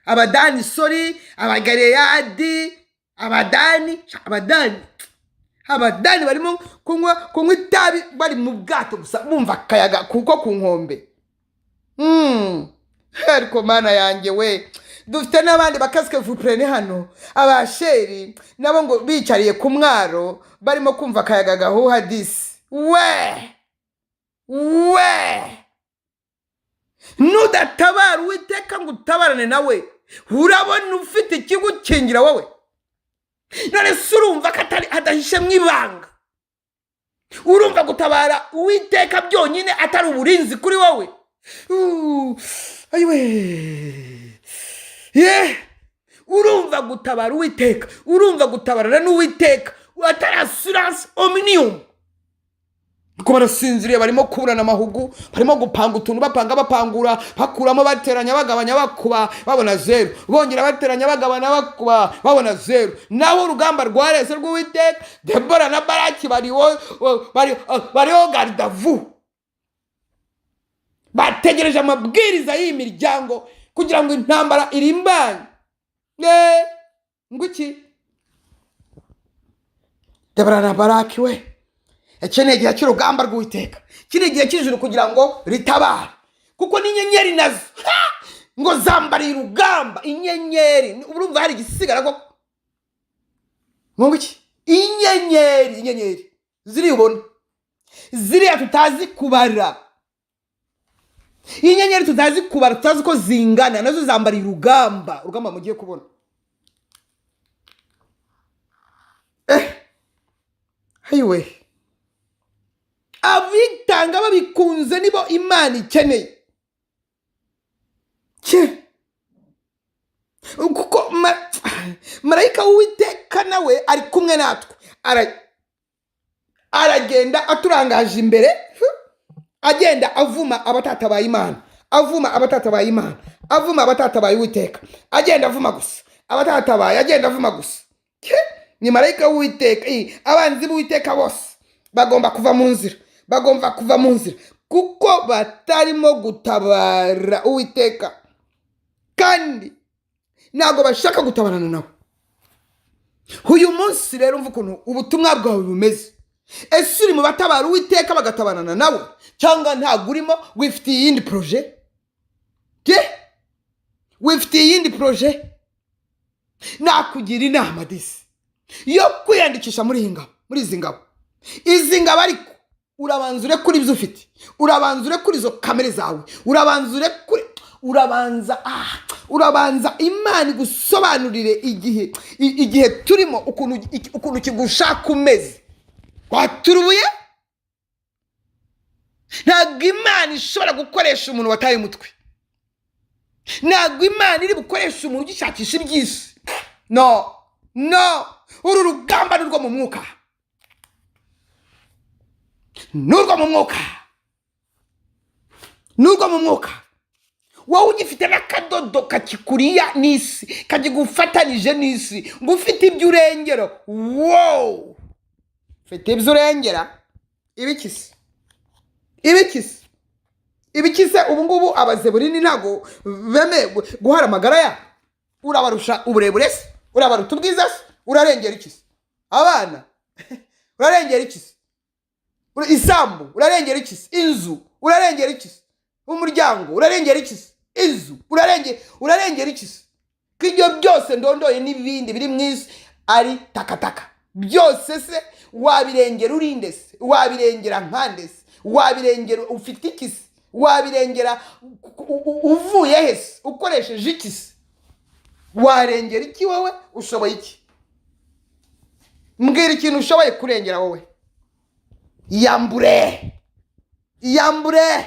Abadani, Abagaleyadi, Abadani barimo kunywa itabi, bari mu bwato gusa bumva akayaga kuko ku nkombe. Ariko Mana yanjye we, dufite n'abandi bakasike vupurene hano abasheri nabo ngo bicariye ku mwaro barimo kumva akayaga gahuha disi. Nudatabara Uwiteka ngo utabarane nawe, urabona ufite ikigukingira wowe? None se urumva ko adahishe mu ibanga? Urumva gutabara Uwiteka byonyine atari uburinzi kuri wowe? Ayiwe, urumva gutabara Uwiteka, urumva gutabarana n'Uwiteka atari assurance omnium? Kuko barasinziriye, barimo kuburana amahugu, barimo gupanga utuntu, bapangura, bakuramo, bateranya, bagabanya, bakuba, babona zero, bongera bateranya, bagabana, bakuba, babona zero. Naho urugamba rwarese rw'Uwiteka, Debora na Baraki bariho gardavu, bategereje amabwiriza y'imiryango kugira ngo intambara irimbanye. Nguki Debora na Baraki we, Akeneye igihe cy'urugamba rw'Uwiteka, kino gihe cy'ijuru kugira ngo ritabare, kuko n'inyenyeri nazo ngo zambariye urugamba. Inyenyeri urumva hari igisigara koko? Ngo iki? Inyenyeri ziribona, ziriya tutazi kubara, inyenyeri tutazi kubara, tutazi ko zingana, nazo zambariye urugamba mugiye kubona. Hayiwe, abitanga babikunze nibo Imana ikeneye. Kuko marayika w'Uwiteka nawe ari kumwe natwe, aragenda aturangaje imbere, agenda avuma abatatabaye Imana, avuma abatatabaye Imana, avuma abatatabaye Uwiteka, agenda avuma gusa abatatabaye, agenda avuma gusa. Ni marayika w'Uwiteka. Abanzi b'Uwiteka bose bagomba kuva mu nzira, bagomba kuva mu nzira, kuko batarimo gutabara Uwiteka kandi ntabwo bashaka gutabarana nawe. Uyu munsi rero umva ukuntu ubutumwa bwawe bumeze. Ese uri mu batabara Uwiteka bagatabarana nawe, cyangwa ntabwo urimo? Wifitiye iyindi projet? Wifitiye iyindi projet? Nakugira inama disi yo kwiyandikisha muri izi ngabo. Izi ngabo ariko urabanza ure kuri ibyo ufite, urabanza ure kuri izo kamere zawe, urabanza Imana igusobanurire igihe turimo ukuntu kigushaka umeze. Waturubuye? Ntabwo Imana ishobora gukoresha umuntu wataye umutwe, ntabwo Imana iri bukoresha umuntu ugishakisha iby'isi. No, uru rugamba ni rwo mu mwuka, nurwo mu mwuka. Wowe ugifite n'akadodo kakikuriya n'isi, kagigufatanije n'isi, ngo ufite ibyo urengera. Ufite ibyo urengera? Ibikise ubu ngubu abazeburini ntago bemeye guhara amagara ya. Urabarusha uburebure se? Urabaruta ubwiza se? Urarengera iki se? Abana urarengera iki se? Isambu urarengera iki se? Inzu urarengera iki se? Umuryango urarengera iki se? Inzu urarengera iki se? K'ibyo byose ndondoye n'ibindi biri mw'isi ari takataka byose se wabirengera urinde se? Wabirengera nkande se? Wabirengera ufite iki se? Wabirengera uvuye he se? Ukoresheje iki se? Warengera iki wowe? Ushoboye iki? Mbwira ikintu ushoboye kurengera wowe. Yambure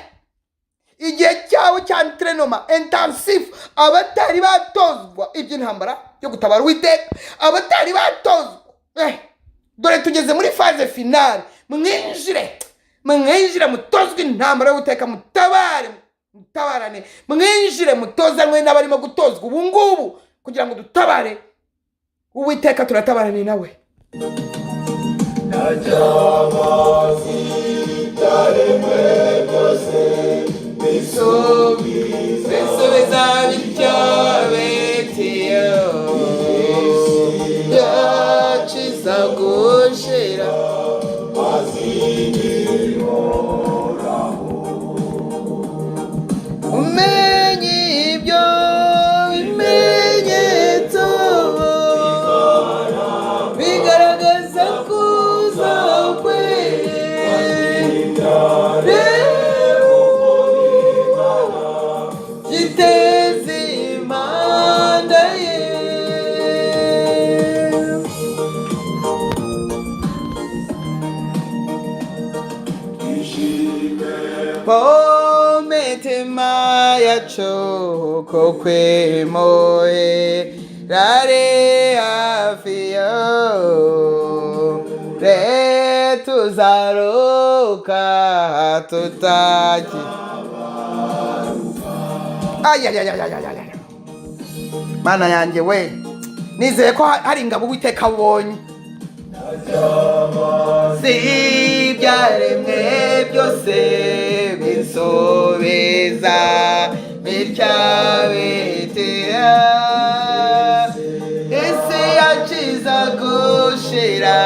igihe cyawe cya entrenoma intensive. Abatari batozwa iby'intambara yo gutabara Uwiteka, abatari batozwa, dore tugeze muri phase finale. Mwinjire mutozwe intambara yo guteka, mutabarane, mwinjire mutozanwe n'abarimo gutozwa ubu ngubu kugira ngo dutabare Uwiteka. Turatabarane nawe. Bisubiza bicyabetiye yaciza gushira umenye ibyo bimeze. Pometima yacu kokwemoe rare afio re tuzaruka tutaki. Ay. Mana yanjye we, nizeye ko hari ingabo Uwiteka abonye. Si ibyaremwe byose bisobeza bitya bitera, isi yaciza gushira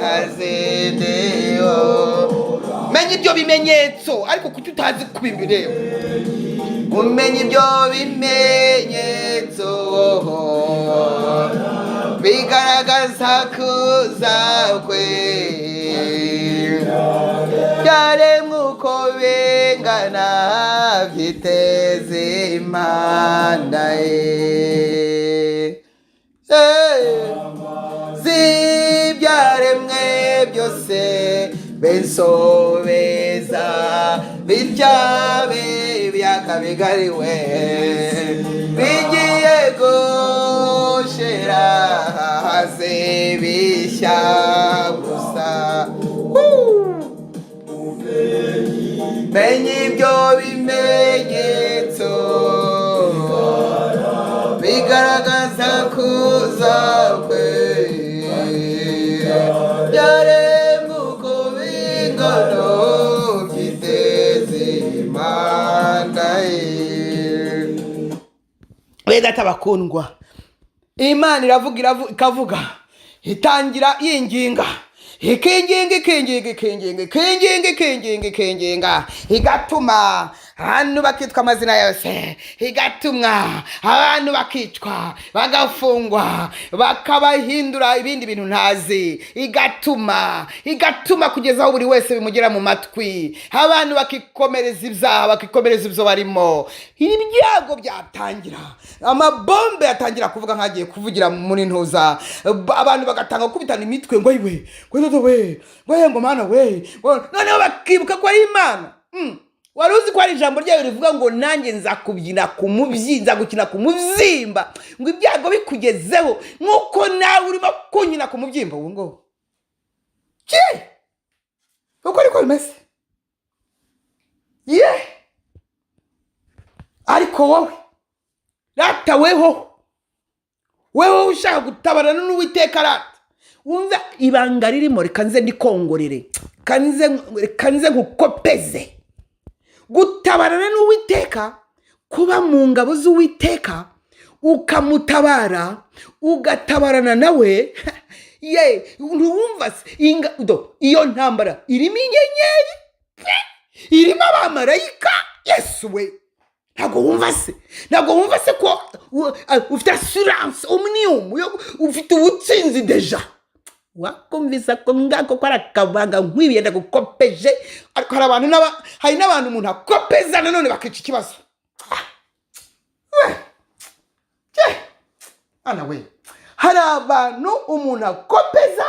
hazendeho. Menya ibyo bimenyetso, ariko kuki utazi kubibireba? Umenye ibyo bimenyetso bigaragaza kuza kwe, byaremwe uko bingana byiteze Imana ye. Si ibyaremwe byose bisobeza bitya byakabigariwe bigiye gushira hasi bishya gusa. Menye ibyo bimenyetso bigaragaza kuza kwe, byaremwe uko bingana byiteze Imana ye. Beza tabakundwa, Imana iravuga ikavuga, itangira yinginga, ikinginga igatuma abantu bakitwa amazina yose, igatumwa abantu bakicwa bagafungwa bakabahindura ibindi bintu ntazi, igatuma kugeza aho buri wese bimugera mu matwi, abantu bakikomereza ibyaha, bakikomereza ibyo barimo. Ibyago byatangira, amabombe yatangira kuvuga nkagiye kuvugira muri ntuza, abantu bagatanga kubitana imitwe ngo iwe ngo mana we, noneho bakibuka ko ari Imana. Wari uzi ko hari ijambo ryayo rivuga ngo nanjye nzakukina ku mubyimba, ngo ibyago bikugezeho nk'uko nawe urimo kunyina ku mubyimba. Ubu ngo uko ariko bimeze. Ariko wowe rata, weho ushaka gutabarana n'Uwiteka rata, wumva ibanga ririmo. Reka nze ndikongorere, kanze nkukopeze. Gutabarana n'Uwiteka, kuba mu ngabo z'Uwiteka, ukamutabara, ugatabarana nawe. Ntuwumva se iyo ntambara irimo inyenyeri, irimo abamarayika. Yesu we, ntabwo wumva se ko ufite assurance omnium, ufite ubutsinzi deja. Wakumvisa ko ngako ko arakabanga nkwibiyenda gukopeje, ariko hari n'abantu umuntu akopeza nanone bakica ikibazo. Ana we, hari abantu umuntu akopeza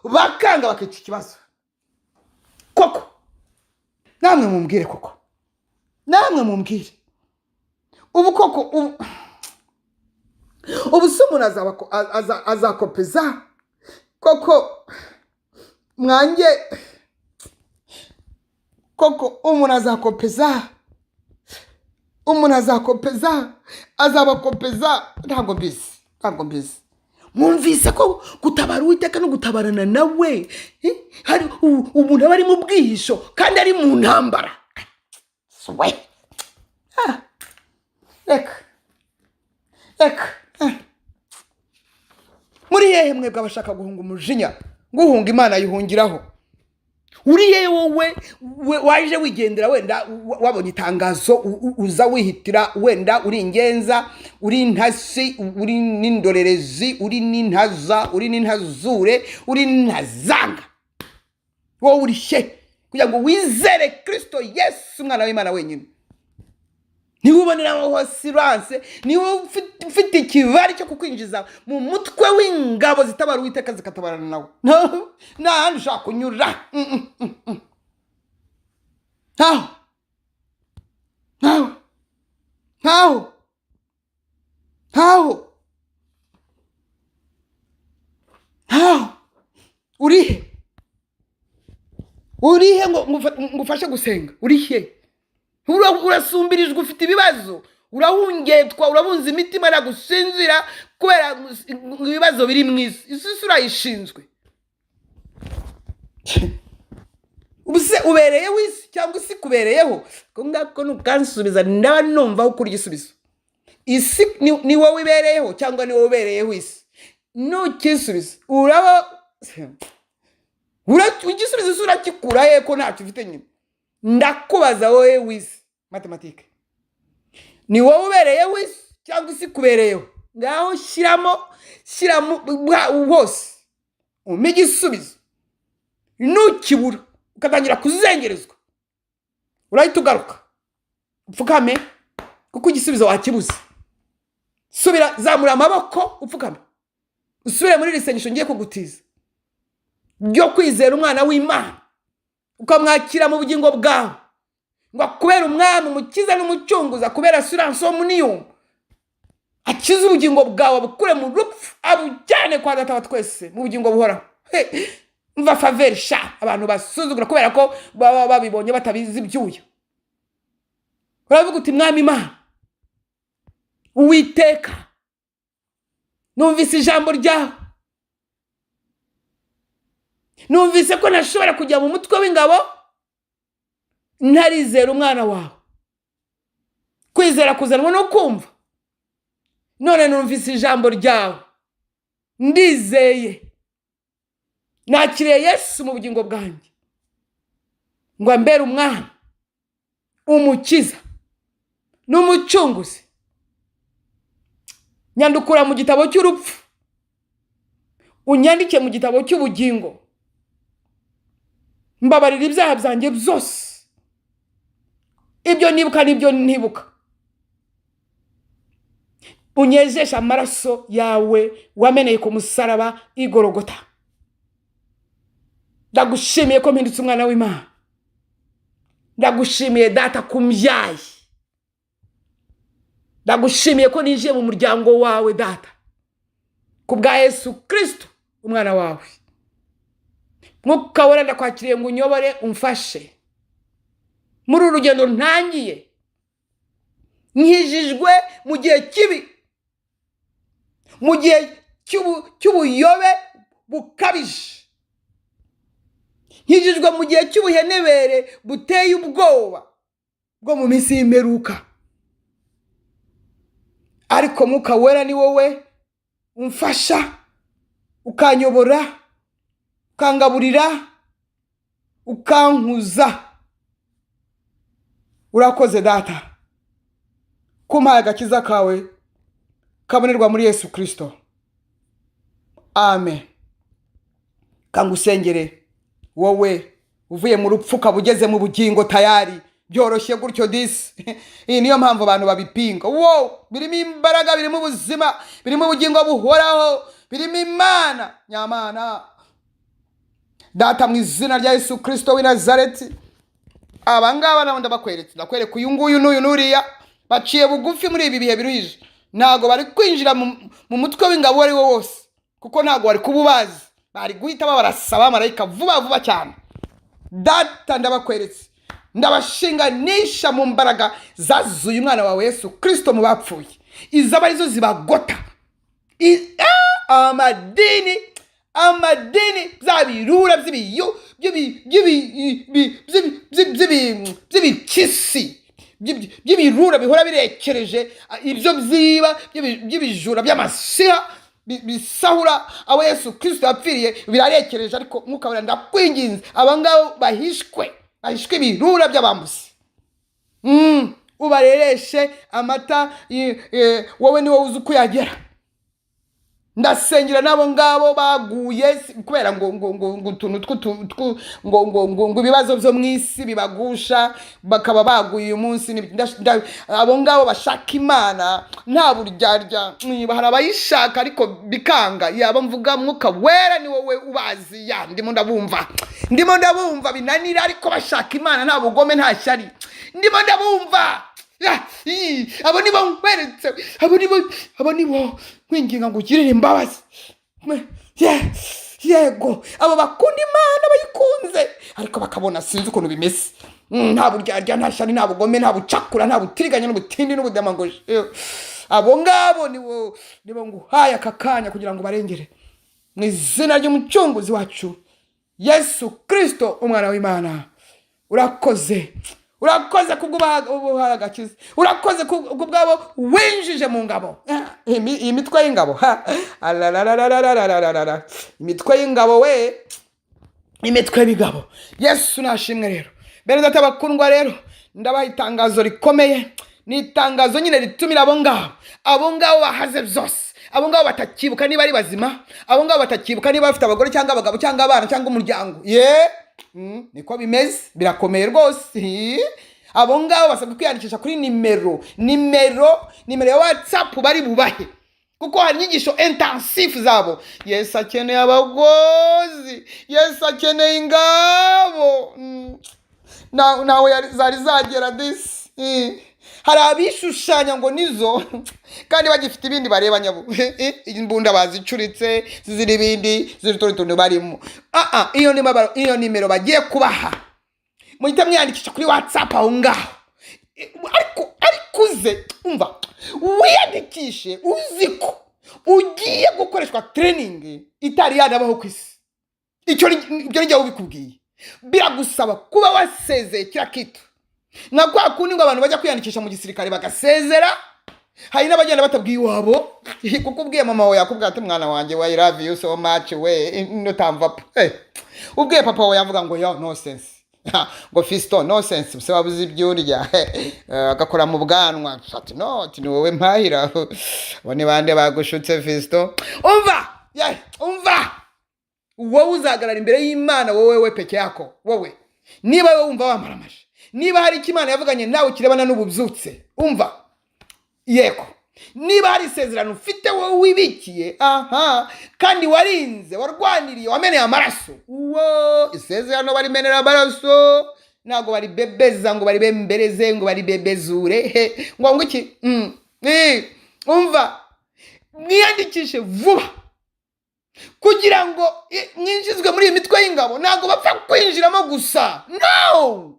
bakanga bakica ikibazo. Koko namwe mumbwire, ubu koko ubu se umuntu azakopeza koko mwanjye? Koko umuntu azabakopeza? Ntabwo mbizi. Mwumvise ko gutabara Uwiteka no gutabarana nawe, hari umuntu aba ari mu bwihisho kandi ari mu ntambara. Reka muri hehe mwebwe abashaka guhunga umujinya, guhunga Imana yihungiraho? Uri hehe wowe waje wigendera, wenda wabonye itangazo uza wihitira, wenda uri ingenza, uri intasi, uri n'indorerezi, uri n'intaza, uri n'intazure, uri n'intazanga. Wowe uri he kugira ngo wizere Kristo Yesu umwana w'Imana wenyine? Niwe uboneraho assurance, niwe ufite ikibari cyo kukwinjiza mu mutwe w'ingabo zitabara Uwiteka zikatabarana nawe. Nta handi ushaka kunyura. ntaho ntaho ntaho ntaho ntaho urihe ngo ngufashe gusenga urihe urasumbirijwe ufite ibibazo urahungetwa urabunza imitima nagusinzira kubera ibibazo biri mu isi urayishinzwe ubuse ubereyeho isi cyangwa isi kubereyeho ko ngako nukansubiza ndaba numva uko igisubizo isi ni wowe ibereyeho cyangwa ni wowe ubereyeho isi nukisubiza igisubizo urakikura he ko ntacyo ufite nyine ndakubaza wowe wisi Mathematic ni wowe ubereyeho isi cyangwa isi kubereyeho ngaho shyiramo hose umpe igisubizo nukibura ukatangira kuzengerezwa urahita ugaruka upfukame kuko igisubizo wakibuze subira zamura amaboko upfukame usubire muri risengesho ngiye kugutiza ryo kwizera umwana w'Imana ukamwakira mu bugingo bwawe ngo kubera umwami umukiza n'umucunguza kubera assurance omnium akiza ubugingo bwawe bukure mu rupfu abujyane kwa data wa twese mu bugingo buhoraho mva faveur sha abantu basuzugura kubera ko baba babibonye batabizi ibyuya uravuga uti mwami Imana Uwiteka numvise ijambo ryawe numvise ko ntashobora kujya mu mutwe w'ingabo ntarizera umwana wawe kwizera kuzanwa no kumva none numvise ijambo ryawe ndizeye nakiriye Yesu mu bugingo bwanjye ngo ambere umwana umukiza n'umucunguzi nyandukura mu gitabo cy'urupfu unyandike mu gitabo cy'ubugingo mbabarira ibyaha byanjye byose ibyo nibuka n'ibyo ntibuka unyejesha amaraso yawe wameneye ku musaraba igorogota ndagushimiye ko mpindutse umwana w'Imana ndagushimiye data kumbyaye ndagushimiye ko ninjiye mu muryango wawe data kubwa Yesu Kristo umwana wawe Mwuka wera ndakwakiriye ngo unyobore umfashe muri urugendo ntangiye nkijijwe mu gihe kibi mu gihe cy'ubuyobe bukabije nkijijwe mu gihe cy'ubuhenebere buteye ubwoba bwo mu minsi y'imperuka ariko Mwuka wera ni wowe umfasha ukanyobora ukangaburira ukankuza urakoze data kumpaye agakiza kawe kabonerwa muri Yesu Kristo amen kangusengere wowe uvuye mu rupfu kabugeze mu bugingo tayari byoroshye gutyo disi iyi niyo mpamvu abantu babipinga birimo imbaraga birimo ubuzima birimo ubugingo buhoraho birimo Imana nyamana data mu izina rya Yesu Kristo w'i Nazareti abangaba nabo ndakwereka uyu nguyu n'uyu n'uriya baciye bugufi muri ibi bihe biruhije ntago bari kwinjira mu mutwe w'ingabo ari wo wose kuko ntago bari kububazi bari guhita babarasaba marayika vuba cyane data ndabakweretse ndabashinganisha mu mbaraga zazuye umwana wawe Yesu Kristo mu bapfuye izaba arizo zibagota amadini zabirura by'ibikisi by'ibirura bihora birekereje ibyo byiba by'ibijura by'amasiha bisahura abo Yesu Kristo yapfiriye birarekereje ariko Mwuka wera ndakwinginze abangabo bahishwe ibirura by'abambusi ubarereshe amata wowe ni wowe uzi uko yagera ndasengera nabo ngabo baguye kubera ngo utuntu ngo ibibazo byo mu isi bibagusha bakaba baguye uyu munsi. Abo ngabo bashaka Imana nta buryarya, hari abayishaka ariko bikanga. Yaba mvuga Mwuka Wera ni wowe ubazi. Ndimo ndabumva binanira, ariko bashaka Imana nta bugome nta shyari. Ndimo ndabumva. Abo nibo nkweretse, abo nibo kwinginga ngo ugirire imbabazi. Yego, abo bakunda Imana bayikunze ariko bakabona sinzi ukuntu bimeze. Nta buryarya nta shyari nta bugome nta bucakura nta butiriganya n'ubutindi n'ubudamangoje. Abo ngabo nibo nguhaye aka kanya kugira ngo barengere mu izina ry'umucunguzi wacu Yesu Kristo umwana w'Imana. Urakoze kubw'agakiza, urakoze kubw'abo winjije mu ngabo. Imitwe y'ingabo, imitwe y'ingabo we, imitwe y'ibigabo. Yesu nashimwe rero. Bene data bakundwa rero, ndabaha itangazo rikomeye. Ni itangazo nyine ritumira abo ngabo bahaze byose. Abo ngabo batakibuka niba ari bazima, abo ngabo batakibuka niba bafite abagore cyangwa abagabo cyangwa abana cyangwa umuryango. Niko bimeze, birakomeye rwose. Abo ngabo basabwe kwiyandikisha kuri nimero ya WhatsApp bari bubahe, kuko hari inyigisho intensive zabo. Yesu akeneye abagozi, Yesu akeneye ingabo. Nawe zari zagera this. Hari abishushanya ngo nizo kandi bagifite ibindi bareba nyabo. Imbunda bazicuritse zizira ibindi ziri tuntu barimo. Iyo nimero bagiye kubaha muhita mwiyandikisha kuri WhatsApp aho ngaho. Ariko uze umva wiyandikishe uziko ugiye gukoreshwa training itari yanabaho ku isi. Ibyo njye ubikubwiye biragusaba kuba wasezeye kira kitu. Na kwa kundi ngo abantu bajya kwiyandikisha mu gisirikare bagasezera, hari n'abagenda batabwiye iwabo. Kukubwiye mama wawe yakubwira ati mwana wanjye I love you so much we notamva. Ubwiye papa wawe yavuga ngo yo no sense. Ngo Fisto no sense, se wabuze ibyo urya. Agakora mu bwanwa ati no ni wowe mpahira. Bone bande bagushutse Fisto. Umva wowe uzagarara imbere y'Imana wowe peke yako. Wowe niba wowe wumva wamaramaje, niba hari Imana yavuganye nawe kirebana n'ububyutse, umva yego. Niba hari isezerano ufite wowe wibikiye, kandi warinze warwaniriye wameneye amaraso, isezerano barimenera amaraso, ntago bari bebeza ngo bari bembereze ngo bari bebezure ngo iki. Umva mwiyandikishe vuba kugira ngo mwinjizwe muri iyi mitwe y'ingabo. Ntago bapfa kwinjiramo gusa, no,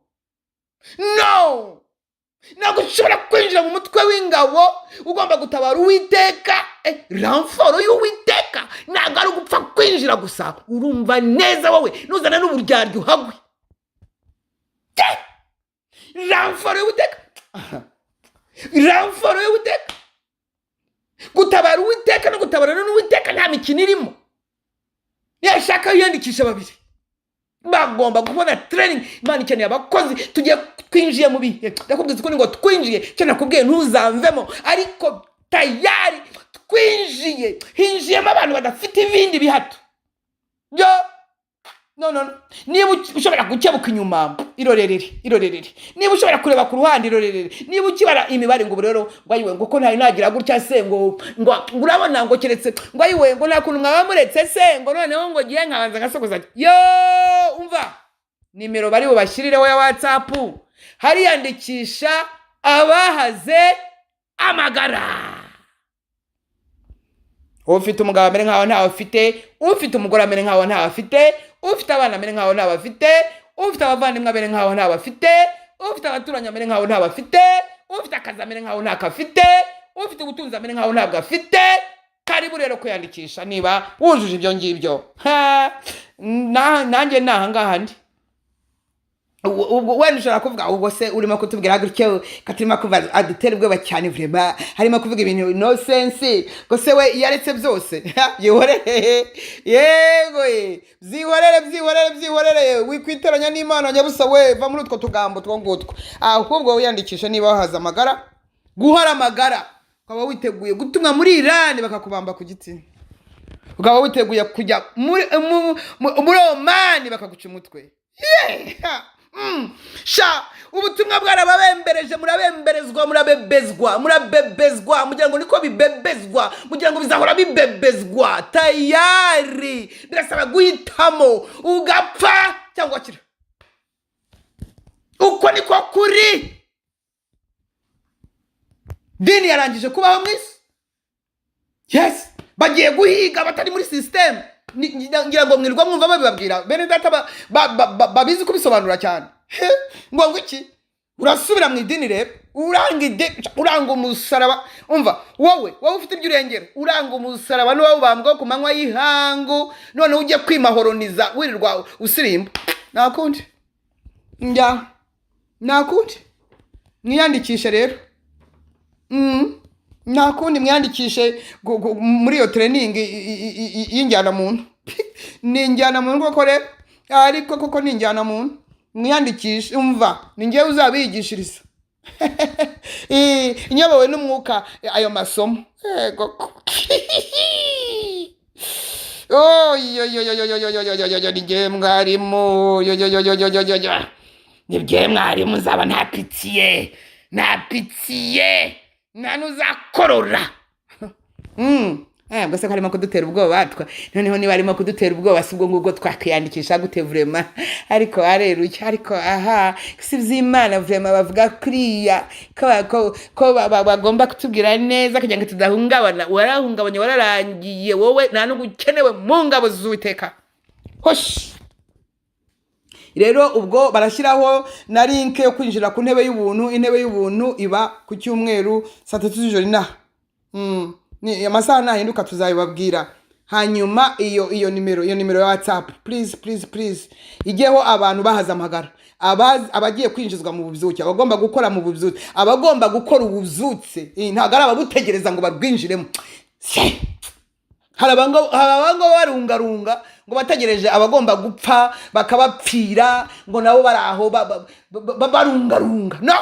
ntago ushobora kwinjira mu mutwe w'ingabo. Ugomba gutabara Uwiteka, ramforo y'Uwiteka. Ntago ari ugupfa kwinjira gusa. Urumva neza wowe nuzana n'uburyarya uhagwe. Ramforo y'Uwiteka, ramforo y'Uwiteka. Gutabara Uwiteka no gutabarana n'Uwiteka nta mikino irimo. Yashaka yiyandikisha babiri bagomba kubona training. Imana ikeneye abakozi. Tugiye twinjiye mu bihe, ndakubwiza ko ngo twinjiye cyane, nakubwiye ntuzamvemo, ariko tayari twinjiye. Hinjiyemo abantu badafite ibindi bihato. No. Niba ushobora gukebuka inyuma, irorerere. Niba ushobora kureba ku ruhande, irorerere. Niba ukibara imibare ngo rero ngo ayiwe ngo ko ntari nagira gutya se ngo urabona ngo keretse ngo ayiwe ngo nta kuntu mwabamuretse se ngo noneho ngo giye nkabanza gasokoza. Umva nimero bari bubashirireho ya WhatsApp, hariyandikisha abahaze amagara. Ufite umugabo amere nkaho ntawe afite, ufite umugore amere nkaho ntawe afite, ufite abana amere nkaho ntawe afite, ufite abavandimwe amere nkaho ntawe afite, ufite abaturanyi amere nkaho ntawe afite, ufite akazi amere nkaho ntako afite, ufite ubutunzi amere nkaho ntabwo afite. Karibu rero kwiyandikisha niba wujuje ibyo ngibyo. Nanjye naha ngaha ndi. Wenda ushobora kuvuga ubwo se urimo kutubwira gutyo katurimo kuva adutera ubwoba cyane vrema, harimo kuvuga ibintu no sense ngo se we yaretse byose. Yego byihorere wikwiteranya n'Imana nyabusa we, va muri utwo tugambo twongutwo. Ahubwo wiyandikisha niba wahaza amagara, guhara amagara, ukaba witeguye gutumwa muri Iran bakakubamba ku giti. ukaba witeguye kujya muri Omani bakaguca umutwe. Sha ubutumwa bwarababembereje, murabebezwa mugira ngo niko bibebezwa, mugira ngo bizahora bibebezwa. Tayari birasaba guhitamo ugapfa cyangwa kira. Uko niko kuri. Dini yarangije kubaho mwisi. Yes, bagiye guhiga batari muri system. Ngira ngo mwirwa mwumva babibabwira bene data babizi kubisobanura cyane. Ngo iki urasubira mu idini rero uranga umusaraba. Umva wowe ufite iby'urengero uranga umusaraba n'uwo bambwa ku manywa y'ihangu, none ujye kwimahoroniza wirirwa usirimba. Nakundi nakundi mwiyandikishe rero. Nakundi mwiyandikishe muri iyo training y'injyana muntu. Ni injyana muntu koko rero, ariko koko ni injyana muntu. Mwiyandikishe, umva ni ngewe uzabigishiriza. Inyobowe n'umwuka ayo masomo. Yego. Nige mwarimu. Nibye mwarimu zaba nta pitiye. Nanuzakorora. Gusa karimo kudutera ubwoba noneho niba arimo kudutera ubwoba sibwo ngubwo twakiyandikisha gute vrema. Ariko areruye, ariko si vy'Imana vrema bavuga kuriya ko bagomba kutubwira neza kugira ngo tudahungabana. Warahungabanye, wararangiye wowe, nta n'ugukenewe mu ngabo z'Uwiteka. Hosh rero ubwo barashyiraho na link yo kwinjira ku ntebe y'ubuntu. Intebe y'ubuntu iba ku cyumweru saa 3 z'ijoro inaha. Ni amasaha nahinduka tuzabibabwira. Hanyuma iyo nimero ya WhatsApp please igeho abantu bahaza amagara, abagiye kwinjizwa mu bubyutse, abagomba gukora mu bubyutse, abagomba gukora ububyutse. Ntago ari ababutegereza ngo barwinjiremo. Harabango barungarunga ngo bategereje abagomba gupfa bakabapfira ngo nabo baraho barungarunga. No,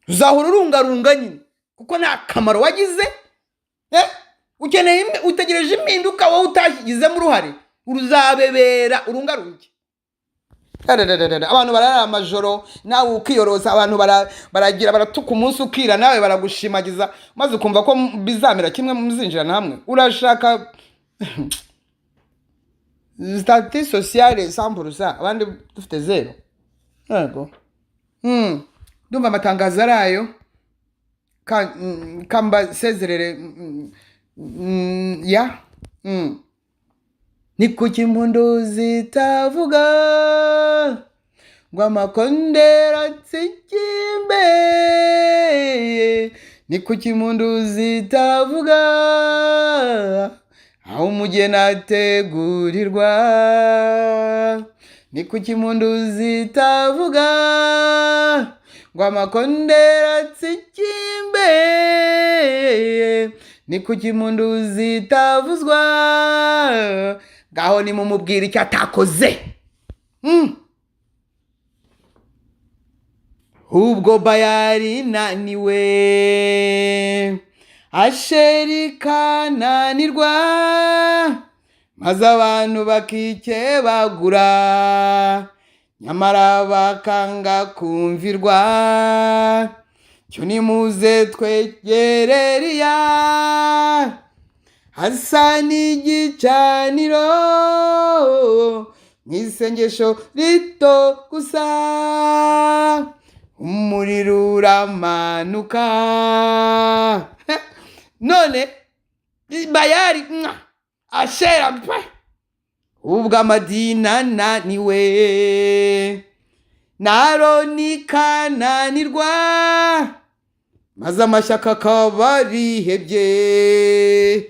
uzahora urungarunga nyine kuko nta kamaro wagize. Ukeneye utegereje impinduka wowe utashigizemo uruhare, uruzabebera urungarunge. Abantu barara amajoro nawe ukiyoroza, abantu baragira baratuka umunsi ukira nawe baragushimagiza, maze ukumva ko bizamera kimwe muzinjirana hamwe. Urashaka statut social 100%, abandi dufite 0. Yego. Ndumva amatangazo arayo kamba sezerere ya ni kuki impundu zitavuga ngo amakondera tsikimbe, ni kuki impundu zitavuga aho umugeni ategurirwa, ni kuki impundu zitavuga ngo amakondera tsikimbe, ni kuki impundu zitavuzwa. Ngaho ni mumubwira icyo atakoze. Ubwo Bayali naniwe, Asheri kananirwa, maze abantu bakikebagura, nyamara bakanga kumvirwa. Cyo nimuze twegere Eliya, hasa n'igicaniro, nk'isengesho rito gusa, umuriro uramanuka. None Bayali Ashera mpe, ubwo amadina naniwe, Naroni kananirwa, maze amashyaka kabarihebye,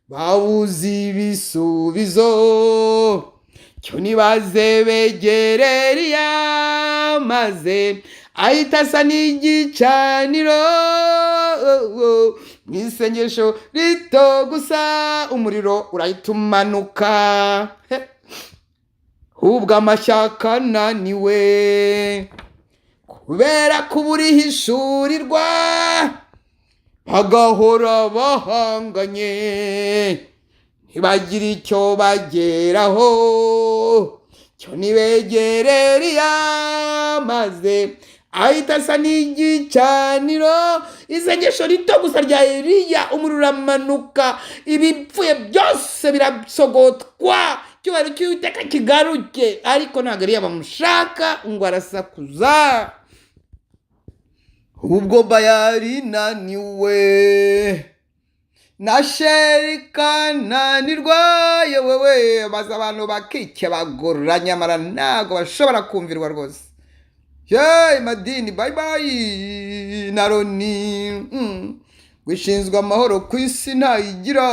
bawuzi ibisubizo. Cyo nibaze begere Eliya, maze ahita asa n'igicaniro, nk'isengesho rito gusa, umuriro urahita umanuka. Ubwo amashyaka naniwe, kubera kuburihishurirwa, bagahora bahanganye ntibagire icyo bageraho, cyo nibegere Eliya maze ahita asa n'igicaniro. Isengesho rito gusa rya Eliya, umuriro uramanuka, ibipfuye byose birasogotwa, icyubahiro cy'Uwiteka kigaruke. Ariko ntabwo Eliya bamushaka, ngo arasakuza. Ubwo Bayali naniwe na Sherika nanirwa, yewewe maze abantu bakikebagura, nyamara ntabwo bashobora kumvirwa rwose. Yeee madini bye bye na Loni wishinzwe amahoro ku isi ntayigira.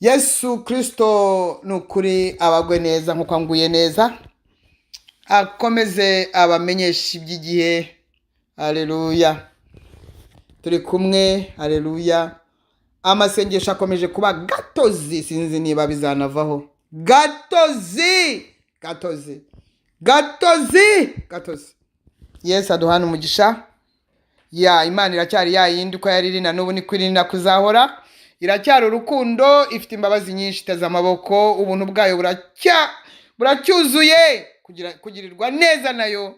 Yesu Kristo ni ukuri abagwe neza nk'uko anguye neza, akomeze abamenyesha iby'igihe. Haleluya, turi kumwe. Haleluya, amasengesho akomeje kuba gatozi, sinzi niba bizanavaho. Gatozi. Yesu aduhana umugisha. Imana iracyari yayindi uko yari iri na n'ubu niko iri na kuzahora. Iracyari urukundo, ifite imbabazi nyinshi, iteze amaboko, ubuntu bwayo buracyuzuye. Kugirirwa neza nayo,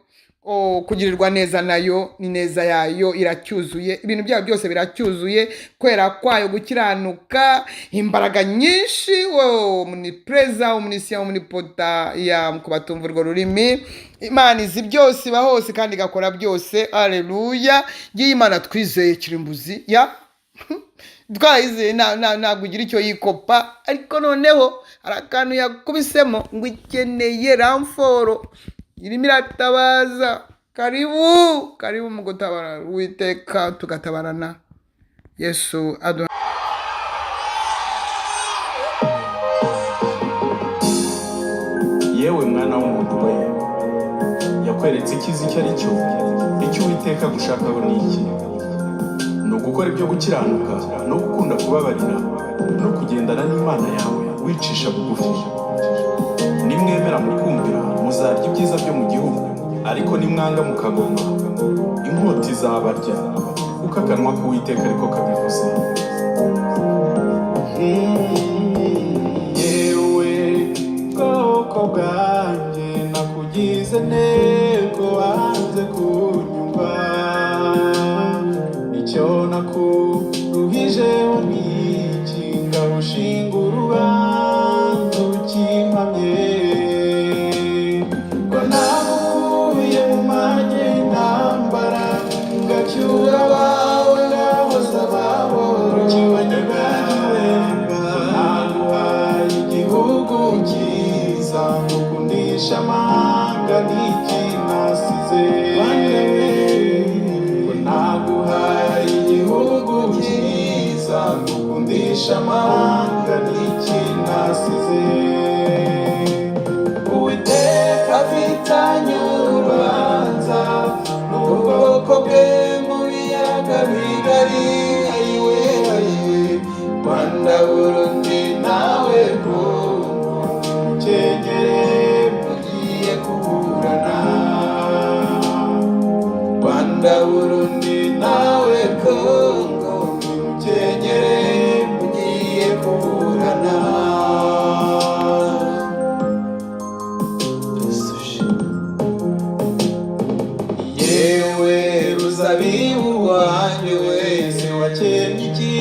kugirirwa neza nayo ni neza yayo, iracyuzuye. Ibintu byayo byose biracyuzuye, kwera kwayo, gukiranuka, imbaraga nyinshi. Omnipreza, omniscient, omnipota, kubatumva urwo rurimi. Imana izi byose, iba hose kandi igakora byose. Haleluya. Ngiye Imana twizeye kirimbuzi twayizeye, ntabwo ugira icyo yikopa. Ariko noneho hari akantu yakubisemo ngo ikeneye ramforo, irimo iratabaza. Karibu mu gutabara Uwiteka, tugatabarana. Yesu aduha. Yewe mwana w'umuntu we, yakweretse icyiza icyo ari cyo. Icyo Uwiteka gushakaho ni iki? Ni ugukora ibyo gukiranuka no gukunda kubabarira no kugendana n'Imana yawe wicisha bugufi. Nimwemera mukumvira, muzarya ibyiza byo mu gihugu, ariko nimwanga mukagoma, inkota izabarya, kuko akanwa k'Uwiteka ariko kabivuze. Yewe bwoko bwanjye, nakugize ntego wanze kunyumva. Icyo nakuruhijeho ni iki? Ngawushinga urubanza ukimpamye. Ko navuye mu mage intambara, ngacyura abawe ngahoza ababo. Ukibanyagiwe, naguhaye igihugu cyiza, ngukundisha amahanga n'iki nasize. Naguhaye igihugu cyiza, ngukundisha amahanga n'iki nasize. Uwiteka afitanye urubanza n'ubwoko bwe mu biyaga bigari. Ayiwe Rwanda, Burundi nawe Kongo, mukenyere mugiye kuburana. Rwanda, Burundi nawe Kongo, mukenyere mugiye kuburana. Yewe ruzabibu rwanjye wese, wakennye iki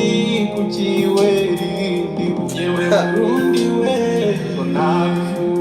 kukiwe rindi? Yewe Burundi we, ko nabifuza